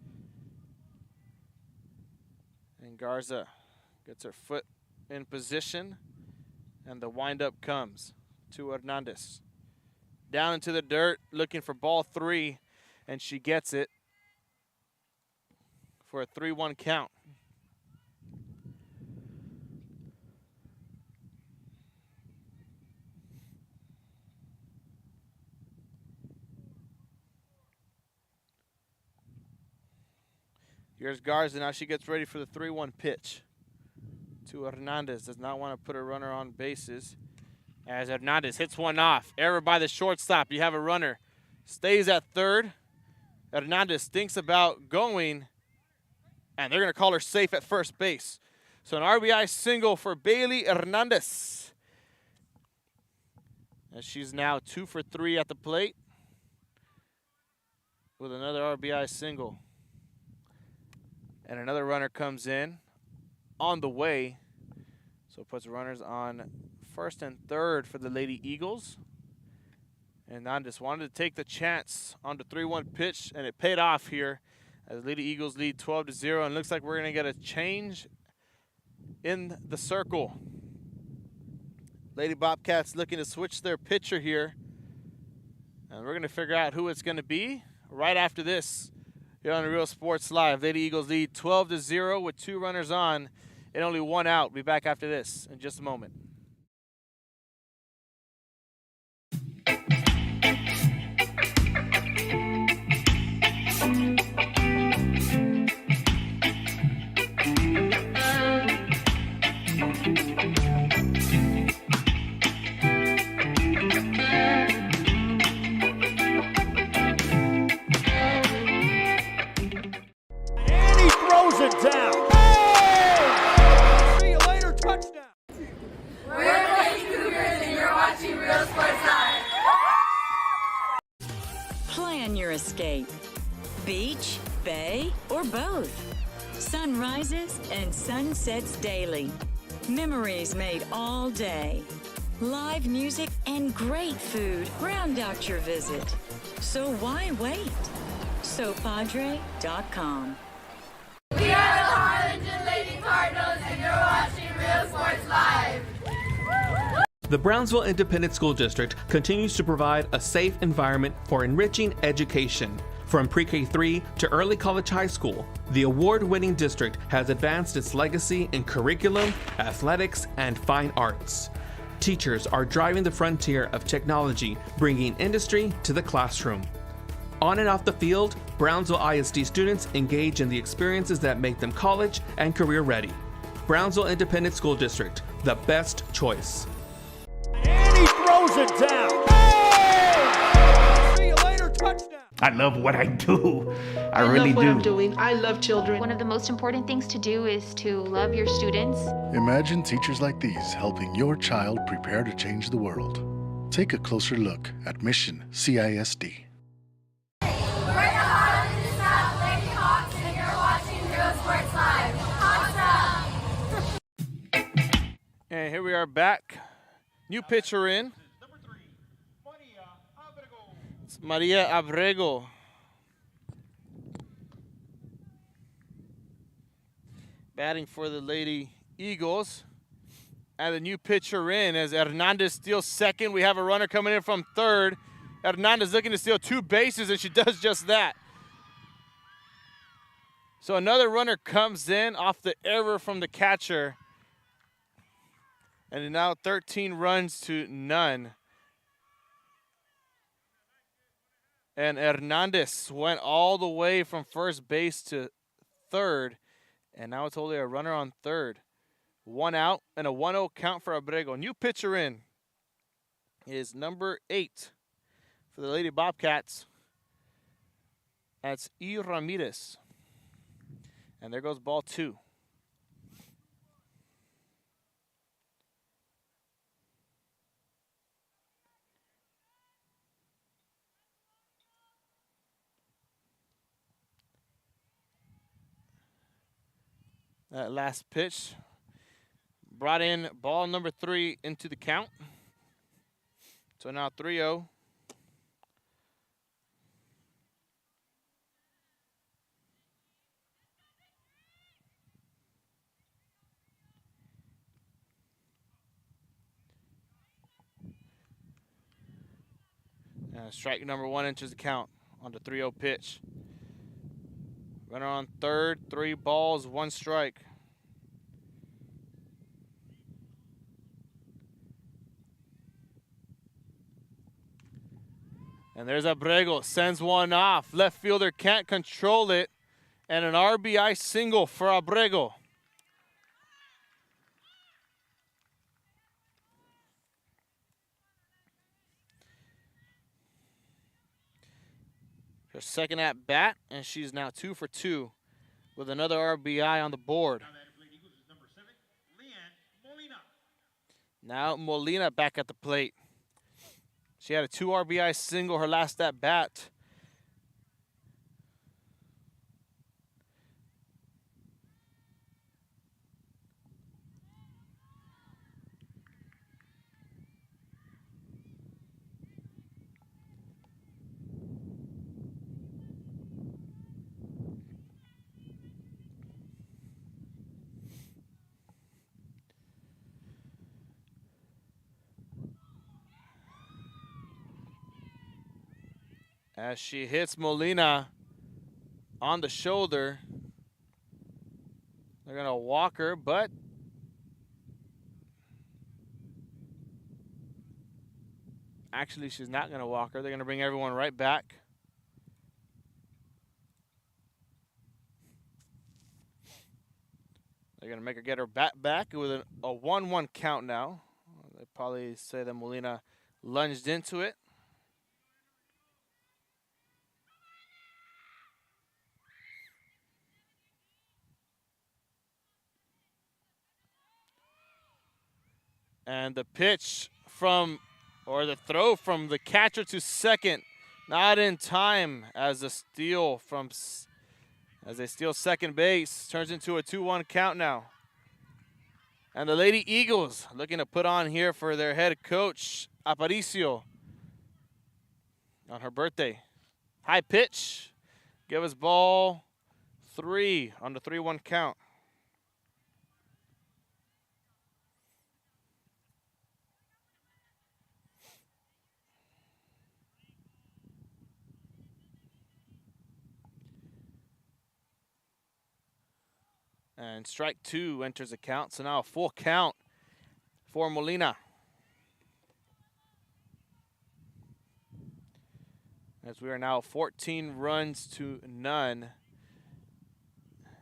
And Garza gets her foot in position, and the windup comes to Hernandez. Down into the dirt, looking for ball 3, and she gets it for a 3-1 count. Here's Garza. Now she gets ready for the 3-1 pitch to Hernandez. Does not want to put a runner on bases. As Hernandez hits one off. Error by the shortstop. You have a runner. Stays at third. Hernandez thinks about going, and they're going to call her safe at first base. So an RBI single for Bailey Hernandez. And she's now 2 for 3 at the plate with another RBI single. And another runner comes in on the way. So it puts runners on first and third for the Lady Eagles. And Hernandez wanted to take the chance on the 3-1 pitch, and it paid off here as Lady Eagles lead 12-0. And looks like we're going to get a change in the circle. Lady Bobcats looking to switch their pitcher here. And we're going to figure out who it's going to be right after this here on Real Sports Live. Lady Eagles lead 12-0 with 2 runners on and only 1 out. Be back after this in just a moment. It down. Hey! See you later, touchdown. We're the Lady Cougars, and you're watching Real Sports Live. Plan your escape. Beach, bay, or both. Sunrises and sunsets daily. Memories made all day. Live music and great food round out your visit. So why wait? SoPadre.com. We are the Harlingen Lady Cardinals, and you're watching Real Sports Live. The Brownsville Independent School District continues to provide a safe environment for enriching education. From pre-K-3 to early college high school, the award-winning district has advanced its legacy in curriculum, athletics, and fine arts. Teachers are driving the frontier of technology, bringing industry to the classroom. On and off the field, Brownsville ISD students engage in the experiences that make them college and career ready. Brownsville Independent School District, the best choice. And he throws it down. Hey! See you later, touchdown. I love what I do. I really love what do. I'm doing. I love children. One of the most important things to do is to love your students. Imagine teachers like these helping your child prepare to change the world. Take a closer look at Mission CISD. And here we are back. New pitcher in. It's Maria Abrego. Batting for the Lady Eagles. And the new pitcher in as Hernandez steals second. We have a runner coming in from third. Hernandez looking to steal 2 bases, and she does just that. So another runner comes in off the error from the catcher. And now 13 runs to none. And Hernandez went all the way from first base to third. And now it's only a runner on third. 1 out and a 1-0 count for Abrego. New pitcher in is number 8 for the Lady Bobcats. That's E. Ramirez. And there goes ball 2. That last pitch brought in ball number 3 into the count. So now 3-0. And strike number 1 enters the count on the 3-0 pitch. Runner on third, 3 balls, 1 strike. And there's Abrego, sends one off. Left fielder can't control it. And an RBI single for Abrego. Her second at bat, and she's now 2 for 2 with another RBI on the board. Now Molina back at the plate. She had a 2 RBI single her last at bat. As she hits Molina on the shoulder. They're going to walk her, but actually she's not going to walk her. They're going to bring everyone right back. They're going to make her get her bat back with a 1-1 count now. They probably say that Molina lunged into it. And the pitch from, or the throw from the catcher to second, not in time as a steal from, as they steal second base, turns into a 2-1 count now. And the Lady Eagles looking to put on here for their head coach, Aparicio, on her birthday. High pitch, give us ball 3 on the 3-1 count. And strike 2 enters the count. So now a full count for Molina. As we are now 14 runs to none.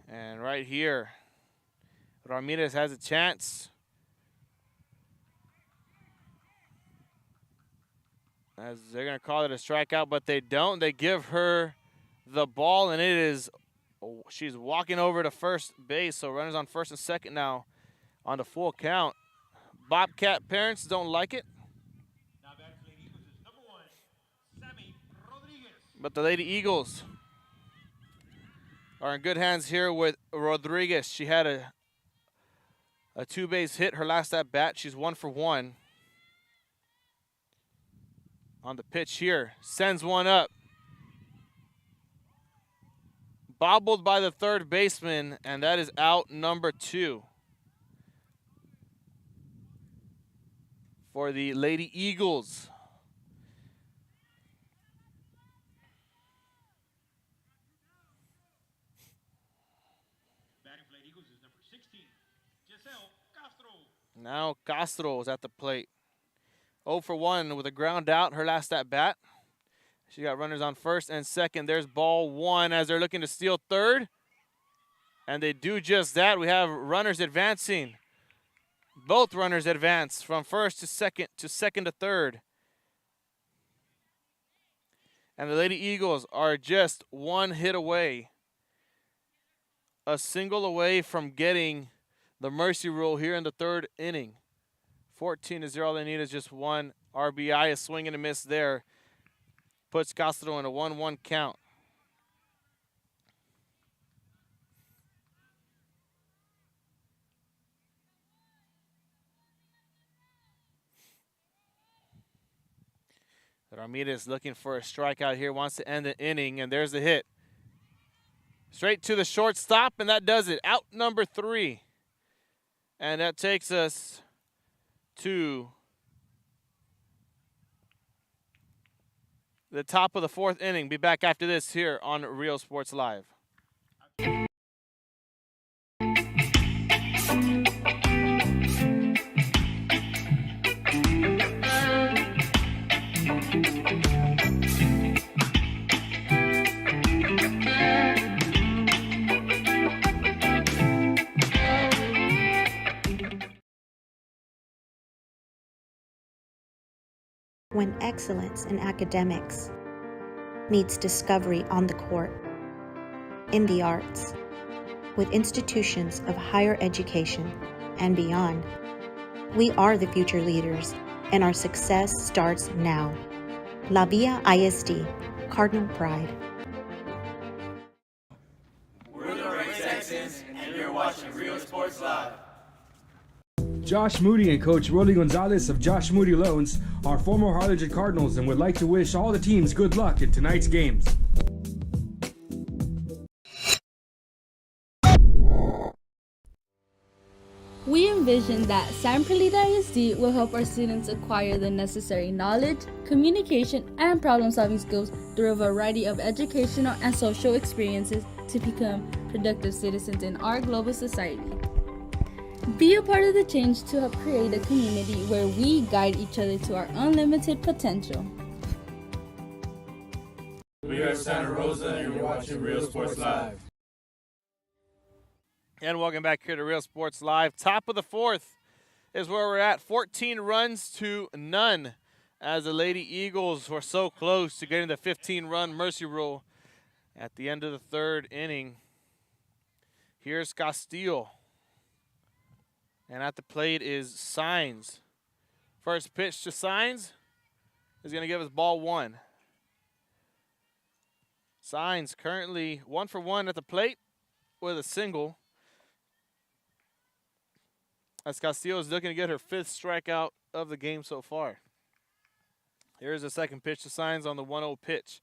And right here, Ramirez has a chance. As they're going to call it a strikeout, but they don't. They give her the ball, and it is, she's walking over to first base, so runners on first and second now on the full count. Bobcat parents don't like it. But the Lady Eagles are in good hands here with Rodriguez. She had a 2-base hit her last at bat. She's 1 for 1. On the pitch here, sends one up. Bobbled by the third baseman, and that is out number 2 for the Lady Eagles. Now Castro is at the plate. 0 for 1 with a ground out her last at bat. She got runners on first and second. There's ball 1 as they're looking to steal third. And they do just that. We have runners advancing. Both runners advance from first to second to third. And the Lady Eagles are just 1 hit away. A single away from getting the mercy rule here in the third inning. 14-0. All they need is just 1 RBI. A swing and a miss there puts Castro in a 1-1 count. Ramirez looking for a strikeout here, wants to end the inning, and there's the hit. Straight to the shortstop, and that does it. Out number 3. And that takes us to the top of the 4th inning. Be back after this here on Real Sports Live. When excellence in academics meets discovery on the court, in the arts, with institutions of higher education and beyond, we are the future leaders, and our success starts now. La Villa ISD, Cardinal Pride. We're the Red Texans, and you're watching Real Sports Live. Josh Moody and Coach Rolly Gonzalez of Josh Moody Loans are former Harlingen Cardinals and would like to wish all the teams good luck in tonight's games. We envision that San Perlita ISD will help our students acquire the necessary knowledge, communication, and problem-solving skills through a variety of educational and social experiences to become productive citizens in our global society. Be a part of the change to help create a community where we guide each other to our unlimited potential. We are Santa Rosa, and you're watching Real Sports Live. And welcome back here to Real Sports Live. Top of the 4th is where we're at. 14 runs to none as the Lady Eagles were so close to getting the 15-run mercy rule at the end of the 3rd inning. Here's Castillo. And at the plate is Signs. First pitch to Signs is going to give us ball 1. Signs currently 1 for 1 at the plate with a single. As Castillo is looking to get her 5th strikeout of the game so far. Here's the second pitch to Signs on the 1-0 pitch.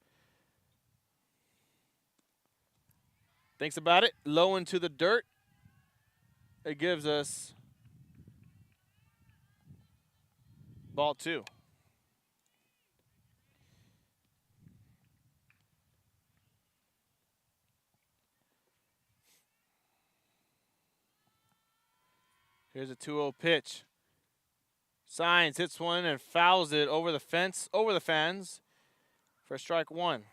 Thinks about it, low into the dirt. It gives us ball 2. Here's a 2-0 pitch. Signs hits one and fouls it over the fence, over the fans for strike 1.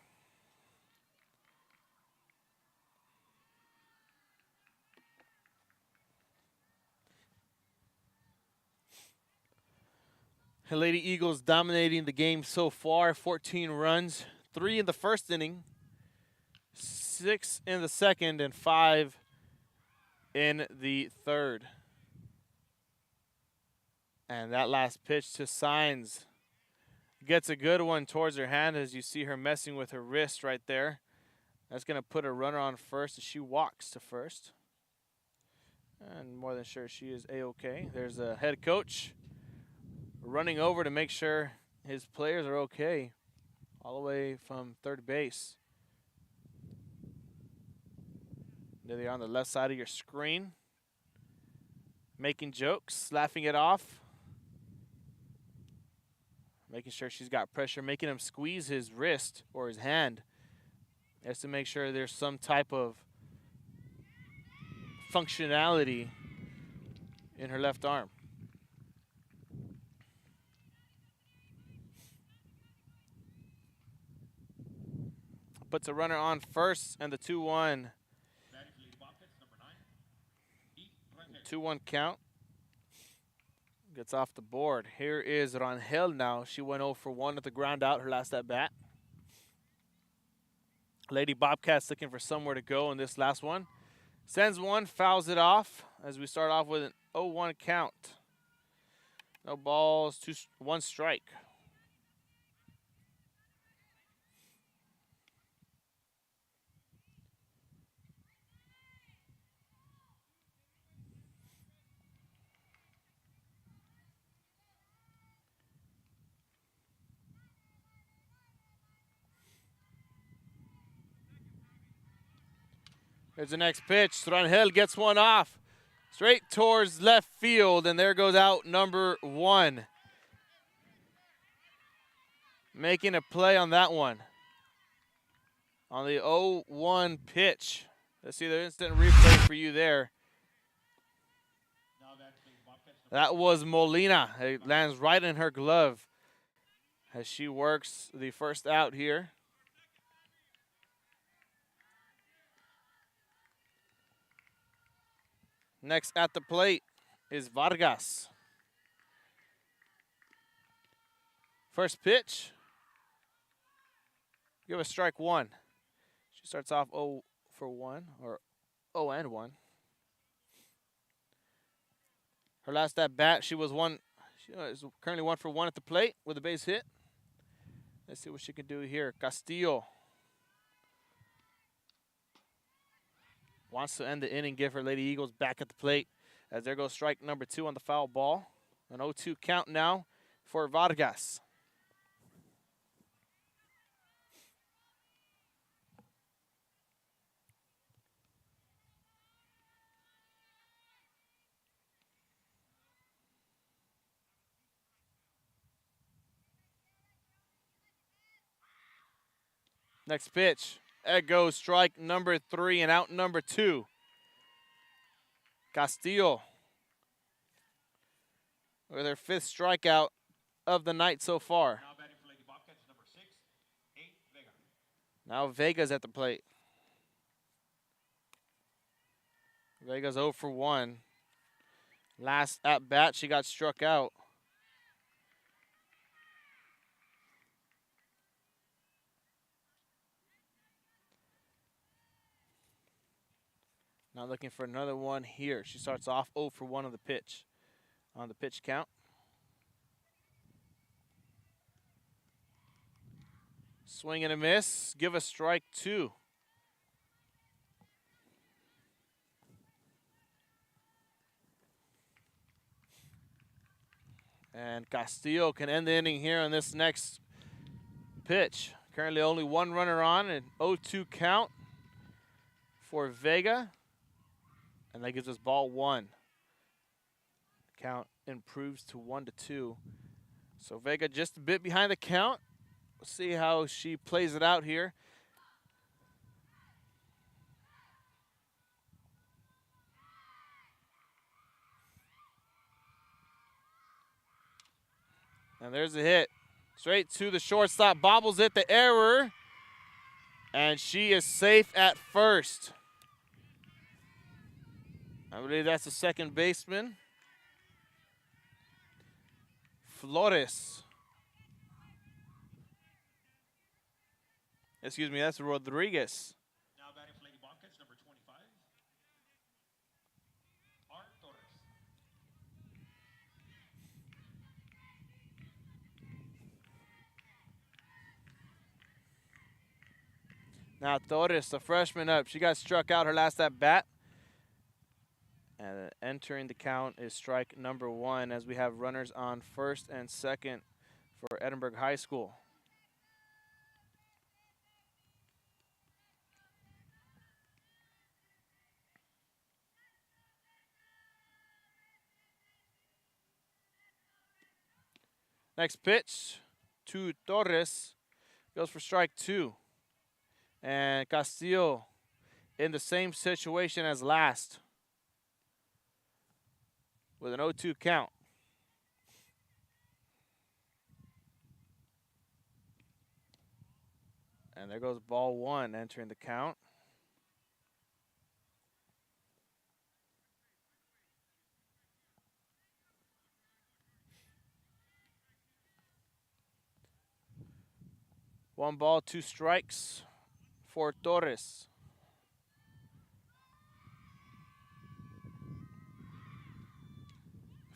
Lady Eagles dominating the game so far, 14 runs, 3 in the 1st inning, 6 in the 2nd, and 5 in the 3rd. And that last pitch to Signs gets a good one towards her hand as you see her messing with her wrist right there. That's going to put a runner on first as she walks to first. And more than sure she is A-okay. There's a head coach running over to make sure his players are okay all the way from 3rd base. There they are on the left side of your screen. Making jokes, laughing it off. Making sure she's got pressure, making him squeeze his wrist or his hand just to make sure there's some type of functionality in her left arm. Puts a runner on first and the 2-1. 2-1 count. Gets off the board. Here is Rangel now. She went 0 for 1 at the ground out, her last at bat. Lady Bobcats looking for somewhere to go in this last one. Sends one, fouls it off as we start off with an 0-1 count. No balls, 1 strike. Here's the next pitch. Rangel gets one off. Straight towards left field, and there goes out number 1. making a play on that one. On the 0-1 pitch. Let's see the instant replay for you there. That was Molina. It lands right in her glove as she works the first out here. Next at the plate is Vargas. First pitch. Give a strike one. She starts off 0 for 1, or 0 and 1. Her last at bat, she is currently 1 for 1 at the plate with a base hit. Let's see what she can do here. Castillo wants to end the inning, give her Lady Eagles back at the plate. As there goes strike number 2 on the foul ball. An 0-2 count now for Vargas. Next pitch. There goes strike number 3 and out number 2. Castillo with her 5th strikeout of the night so far. Now batting for Lady Bobcats, number 6, 8, Vega. Now Vega's at the plate. Vega's 0 for 1. Last at bat, she got struck out. Now looking for another one here. She starts off 0 for 1 on the pitch count. Swing and a miss. Give a strike 2. And Castillo can end the inning here on this next pitch. Currently only 1 runner on, an 0-2 count for Vega. And that gives us ball 1. Count improves to 1-2. So Vega just a bit behind the count. We'll see how she plays it out here. And there's a hit. Straight to the shortstop. Bobbles it, the error. And she is safe at first. I believe that's the second baseman. Flores. Excuse me, that's Rodriguez. Now batting for Lady Bobcats, number 25, Art Torres. Now Torres, the freshman up. She got struck out her last at bat. And entering the count is strike number 1 as we have runners on first and second for Edinburg High School. Next pitch to Torres goes for strike 2. And Castillo in the same situation as last, with an 0-2 count. And there goes ball 1 entering the count. One ball, 2 strikes for Torres.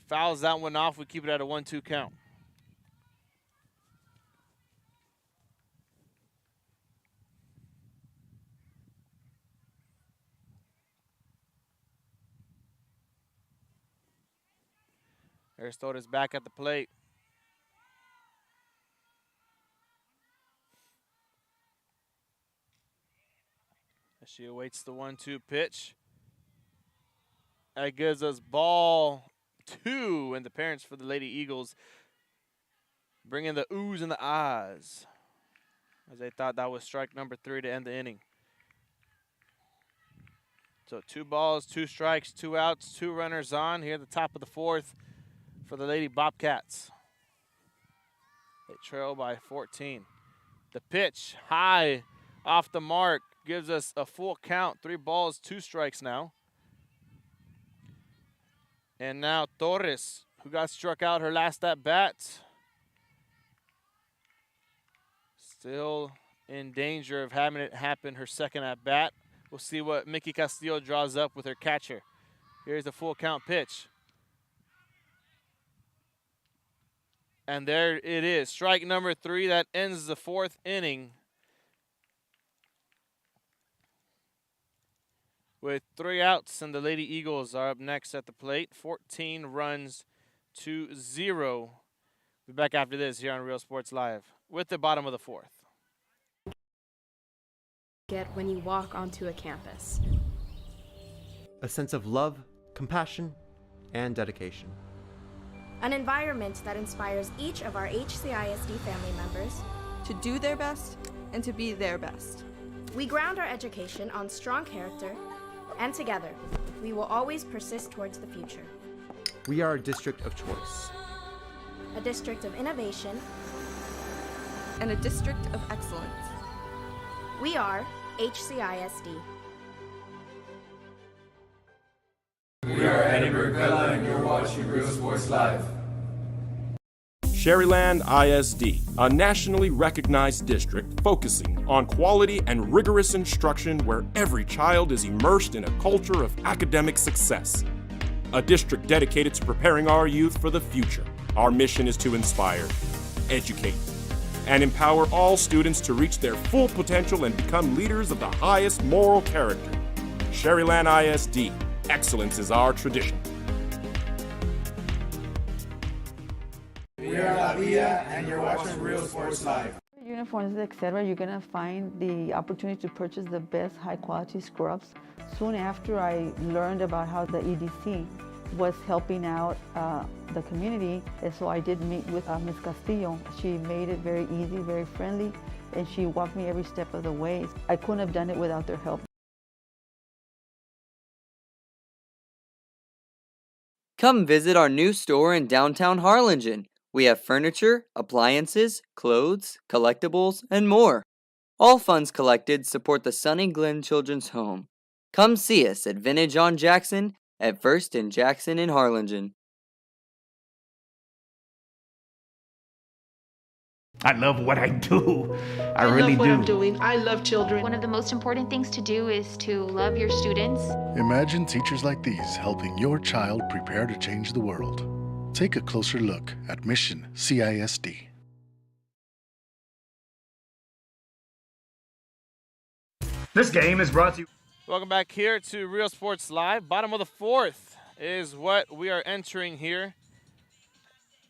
Fouls that one off. We keep it at a 1-2 count. There's Torres back at the plate. As she awaits the 1-2 pitch. That gives us ball 2, and the parents for the Lady Eagles bringing the oohs and the ahs, as they thought that was strike number 3 to end the inning. So 2 balls, 2 strikes, 2 outs, 2 runners on here at the top of the 4th for the Lady Bobcats. They trail by 14. The pitch high off the mark gives us a full count. 3 balls, 2 strikes now. And now Torres, who got struck out her last at bat, still in danger of having it happen her second at bat. We'll see what Mickey Castillo draws up with her catcher. Here's the full count pitch. And there it is, strike number 3. That ends the 4th inning with 3 outs, and the Lady Eagles are up next at the plate. 14 runs to 0. Be back after this here on Real Sports Live with the bottom of the 4th. Get when you walk onto a campus. A sense of love, compassion, and dedication. An environment that inspires each of our HCISD family members to do their best and to be their best. We ground our education on strong character, and together, we will always persist towards the future. We are a district of choice. A district of innovation. And a district of excellence. We are HCISD. We are Edinburg, and you're watching Real Sports Live. Sherryland ISD, a nationally recognized district focusing on quality and rigorous instruction where every child is immersed in a culture of academic success. A district dedicated to preparing our youth for the future. Our mission is to inspire, educate, and empower all students to reach their full potential and become leaders of the highest moral character. Sherryland ISD, excellence is our tradition. We are La Villa, and you're watching Real Sports Live. Uniforms, etc., you're going to find the opportunity to purchase the best high-quality scrubs. Soon after I learned about how the EDC was helping out the community, and so I did meet with Ms. Castillo. She made it very easy, very friendly, and she walked me every step of the way. I couldn't have done it without their help. Come visit our new store in downtown Harlingen. We have furniture, appliances, clothes, collectibles, and more. All funds collected support the Sunny Glen Children's Home. Come see us at Vintage on Jackson at First and Jackson in Harlingen. I love what I do. I love really what do. I'm doing. I love children. One of the most important things to do is to love your students. Imagine teachers like these helping your child prepare to change the world. Take a closer look at Mission CISD. This game is brought to you. Welcome back here to Real Sports Live. Bottom of the 4th is what we are entering here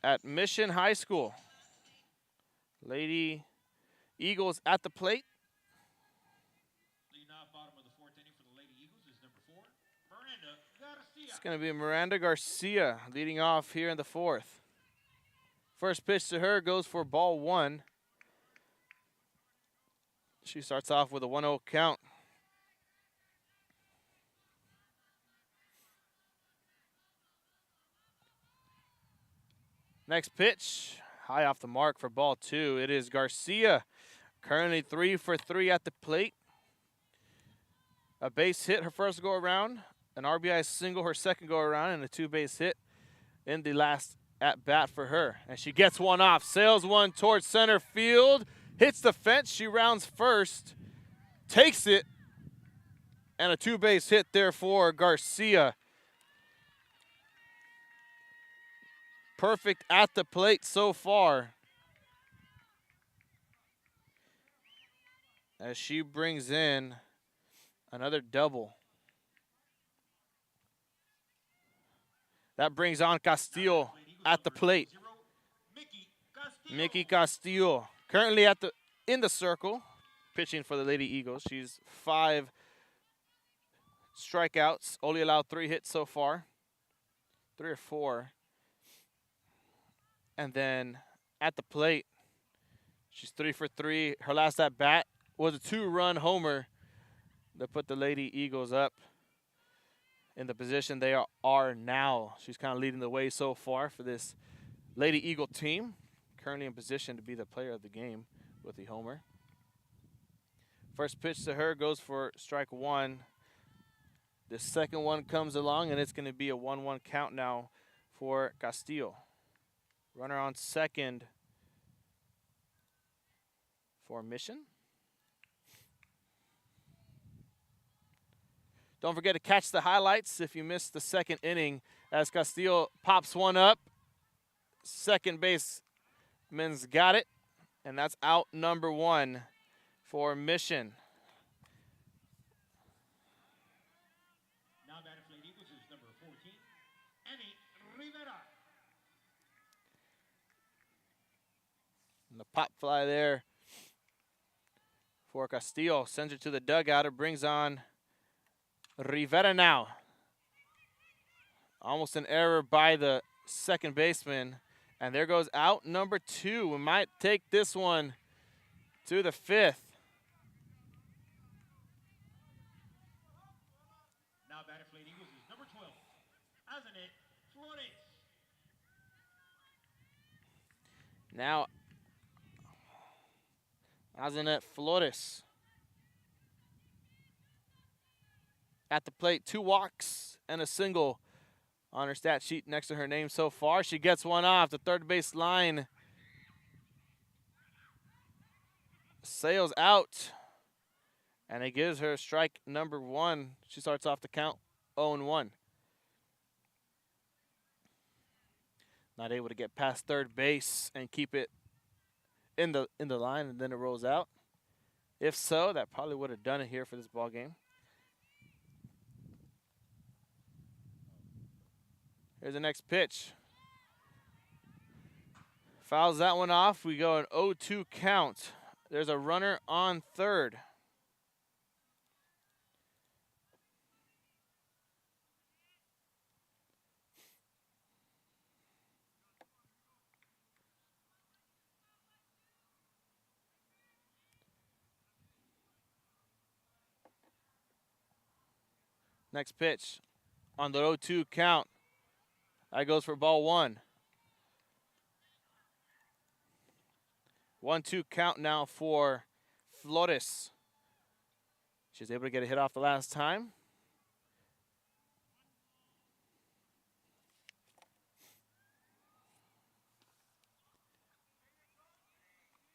at Mission High School. Lady Eagles at the plate. Leading off bottom of the 4th inning for the Lady Eagles is number 4, Miranda Garcia. It's going to be Miranda Garcia leading off here in the 4th. First pitch to her goes for ball 1. She starts off with a 1-0 count. Next pitch, high off the mark for ball 2. It is Garcia, currently 3 for 3 at the plate. A base hit her first go around, an RBI single her second go around, and a 2-base hit in the last at bat for her. And she gets one off, sails one towards center field, hits the fence, she rounds first, takes it, and a 2-base hit there for Garcia. Perfect at the plate so far, as she brings in another double. That brings on Castillo at the plate. Mickey Castillo currently in the circle, pitching for the Lady Eagles. She's 5 strikeouts, only allowed 3 hits so far, 3 or 4. And then at the plate. She's 3 for 3. Her last at bat was a 2-run homer that put the Lady Eagles up in the position they are now. She's kind of leading the way so far for this Lady Eagle team. Currently in position to be the player of the game with the homer. First pitch to her goes for strike 1. The second one comes along, and it's going to be a 1-1 count now for Castillo. Runner on second for Mission. Don't forget to catch the highlights if you missed the second inning as Castillo pops one up. Second baseman's got it, and that's out number 1 for Mission. Now batting for Lady Eagles is number 14, Annie Rivera. And the pop fly there for Castillo sends it to the dugout. It brings on Rivera now. Almost an error by the second baseman. And there goes out number 2. We might take this one to the 5th. Now batting for Lady Eagles is number 12, Azanet Flores. Now, Azanet Flores at the plate. 2 walks and a single on her stat sheet next to her name so far. She gets one off the third base line. Sails out. And it gives her strike number 1. She starts off the count 0-1. Not able to get past third base and keep it in the line, and then it rolls out. If so, that probably would have done it here for this ball game. Here's the next pitch. Fouls that one off. We go an 0-2 count. There's a runner on third. Next pitch on the 0-2 count. That goes for ball 1. 1-2 count now for Flores. She's able to get a hit off the last time.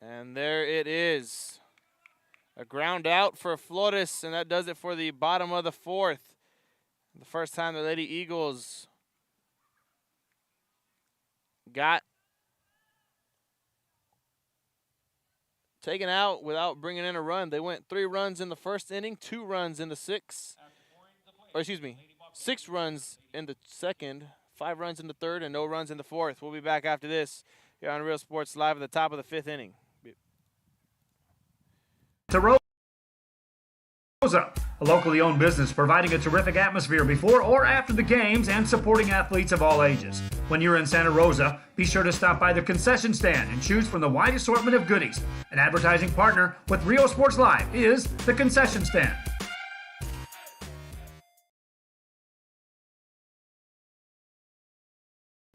And there it is. A ground out for Flores, and that does it for the bottom of the 4th. The first time the Lady Eagles got taken out without bringing in a run. They went 3 runs in the first inning, 2 runs in the 6th. Or excuse me, 6 runs in the second, 5 runs in the third, and no runs in the 4th. We'll be back after this here on Real Sports Live at the top of the 5th inning. To Rosa, a locally owned business providing a terrific atmosphere before or after the games and supporting athletes of all ages. When you're in Santa Rosa, be sure to stop by the concession stand and choose from the wide assortment of goodies. An advertising partner with Rio Sports Live is the concession stand.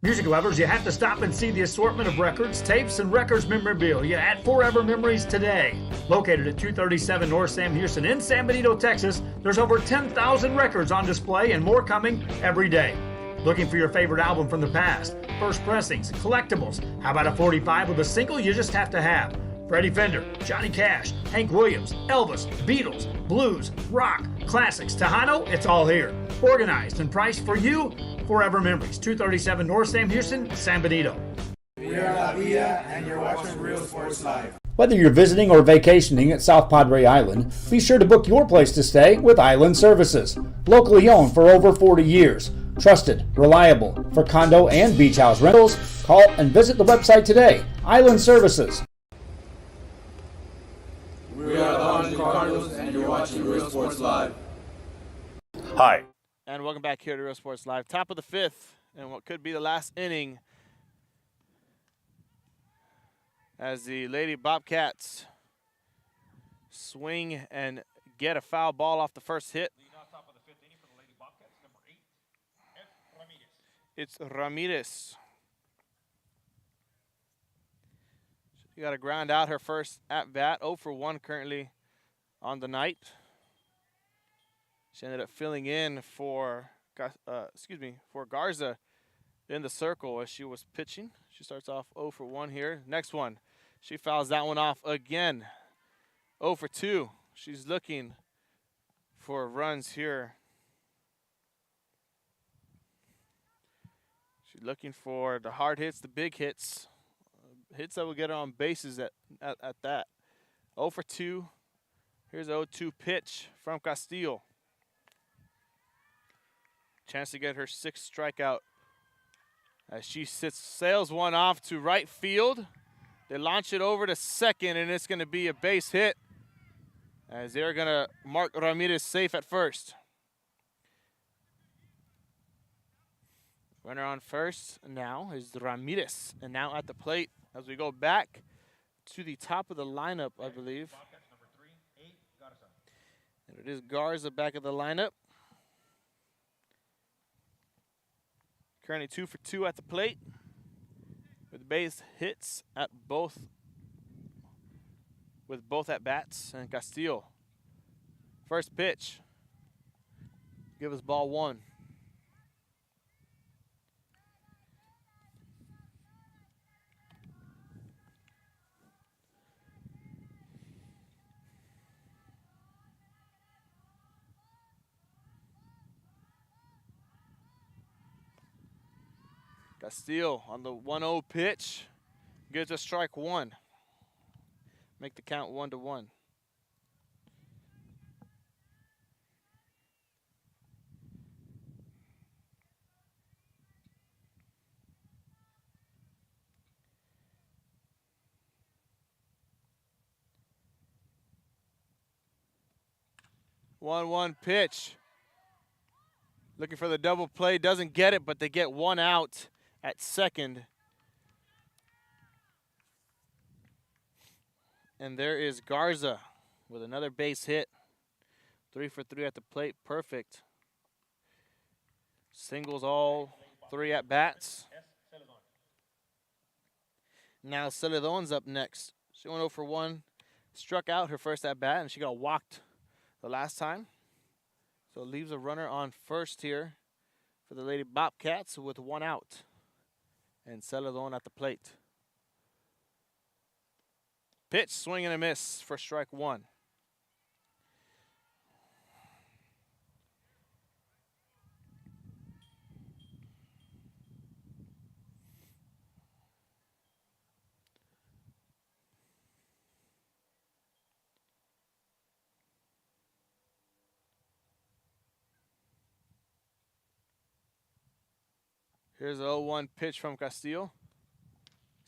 Music lovers, you have to stop and see the assortment of records, tapes, and records memorabilia at Forever Memories today. Located at 237 North Sam Houston in San Benito, Texas, there's over 10,000 records on display and more coming every day. Looking for your favorite album from the past, first pressings, collectibles? How about a 45 with a single you just have to have? Freddie Fender, Johnny Cash, Hank Williams, Elvis, Beatles, blues, rock, classics, Tejano, it's all here. Organized and priced for you. Forever Memories, 237 North Sam Houston, San Benito. We are La Villa, and you're watching Real Sports Live. Whether you're visiting or vacationing at South Padre Island, be sure to book your place to stay with Island Services. Locally owned for over 40 years. Trusted, reliable for condo and beach house rentals. Call and visit the website today. Island Services. We are the Harlingen Cardinals, and you're watching Real Sports Live. Hi. And welcome back here to Real Sports Live. Top of the 5th, and what could be the last inning as the Lady Bobcats swing and get a foul ball off the first hit. It's Ramirez. She got to ground out her first at bat. 0 for 1 currently on the night. She ended up filling in for Garza in the circle as she was pitching. She starts off 0 for 1 here. Next one, she fouls that one off again. 0 for 2. She's looking for runs here. She's looking for the hard hits, the big hits. Hits that will get her on bases at that. 0 for 2. Here's a 0-2 pitch from Castillo. Chance to get her 6th strikeout as she sails one off to right field. They launch it over to second, and it's going to be a base hit as they're going to mark Ramirez safe at first. Runner on first now is Ramirez, and now at the plate as we go back to the top of the lineup, I believe. And it is Garza back of the lineup. Currently 2 for 2 at the plate with base hits at both at bats. And Castillo, first pitch, give us ball 1. Castillo on the 1-0 pitch gets a strike 1. Make the count 1-1. One pitch. Looking for the double play, doesn't get it, but they get 1 out at second. And there is Garza with another base hit. 3 for 3 at the plate, perfect. Singles all 3 at bats. Now Celedon's up next. She went 0 for 1, struck out her first at bat, and she got walked the last time. So it leaves a runner on first here for the Lady Bobcats with 1 out. And Celedon at the plate. Pitch, swing and a miss for strike 1. Here's the 0-1 pitch from Castillo.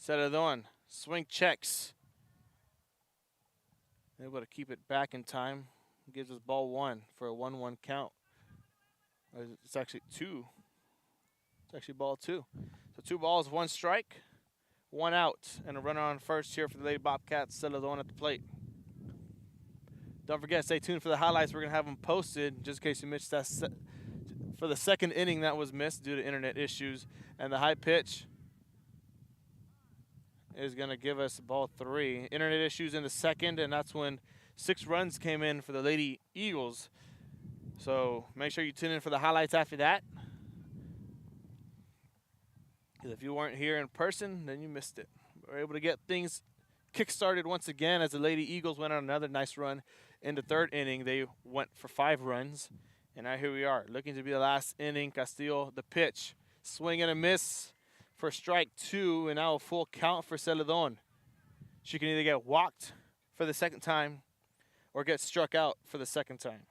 Celedon, swing checks. Able to keep it back in time. Gives us ball 1 for a 1-1 count. It's actually 2. It's actually ball 2. So 2 balls, 1 strike, 1 out, and a runner on first here for the Lady Bobcats. Celedon at the plate. Don't forget, stay tuned for the highlights. We're going to have them posted just in case you missed that for the second inning that was missed due to internet issues. And the high pitch is going to give us ball 3. Internet issues in the second, and that's when 6 runs came in for the Lady Eagles. So make sure you tune in for the highlights after that. Because if you weren't here in person, then you missed it. We were able to get things kick-started once again as the Lady Eagles went on another nice run in the 3rd inning. They went for 5 runs. And now here we are, looking to be the last inning. Castillo, the pitch, swing and a miss for strike 2, and now a full count for Celedon. She can either get walked for the 2nd time or get struck out for the 2nd time.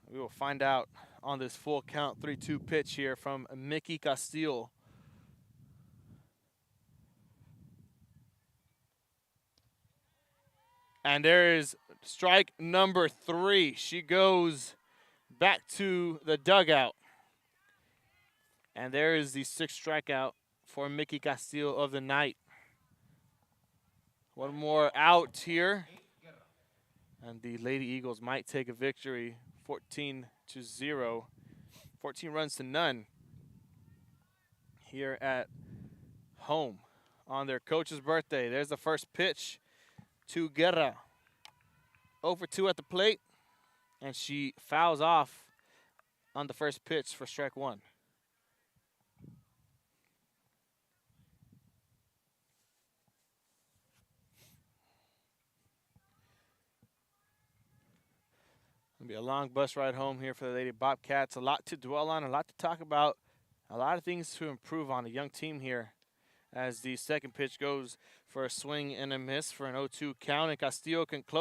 We will find out on this full count 3-2 pitch here from Mickey Castillo. And there is strike number 3. She goes back to the dugout. And there is the 6th strikeout for Mickey Castillo of the night. One more out here. And the Lady Eagles might take a victory, 14-0. 14 runs to none here at home on their coach's birthday. There's the first pitch to Guerra. 0-for-2 at the plate, and she fouls off on the first pitch for strike one. It'll be a long bus ride home here for the Lady Bobcats. A lot to dwell on, a lot to talk about, a lot of things to improve on. A young team here as the second pitch goes for a swing and a miss for an 0-2 count, and Castillo can close.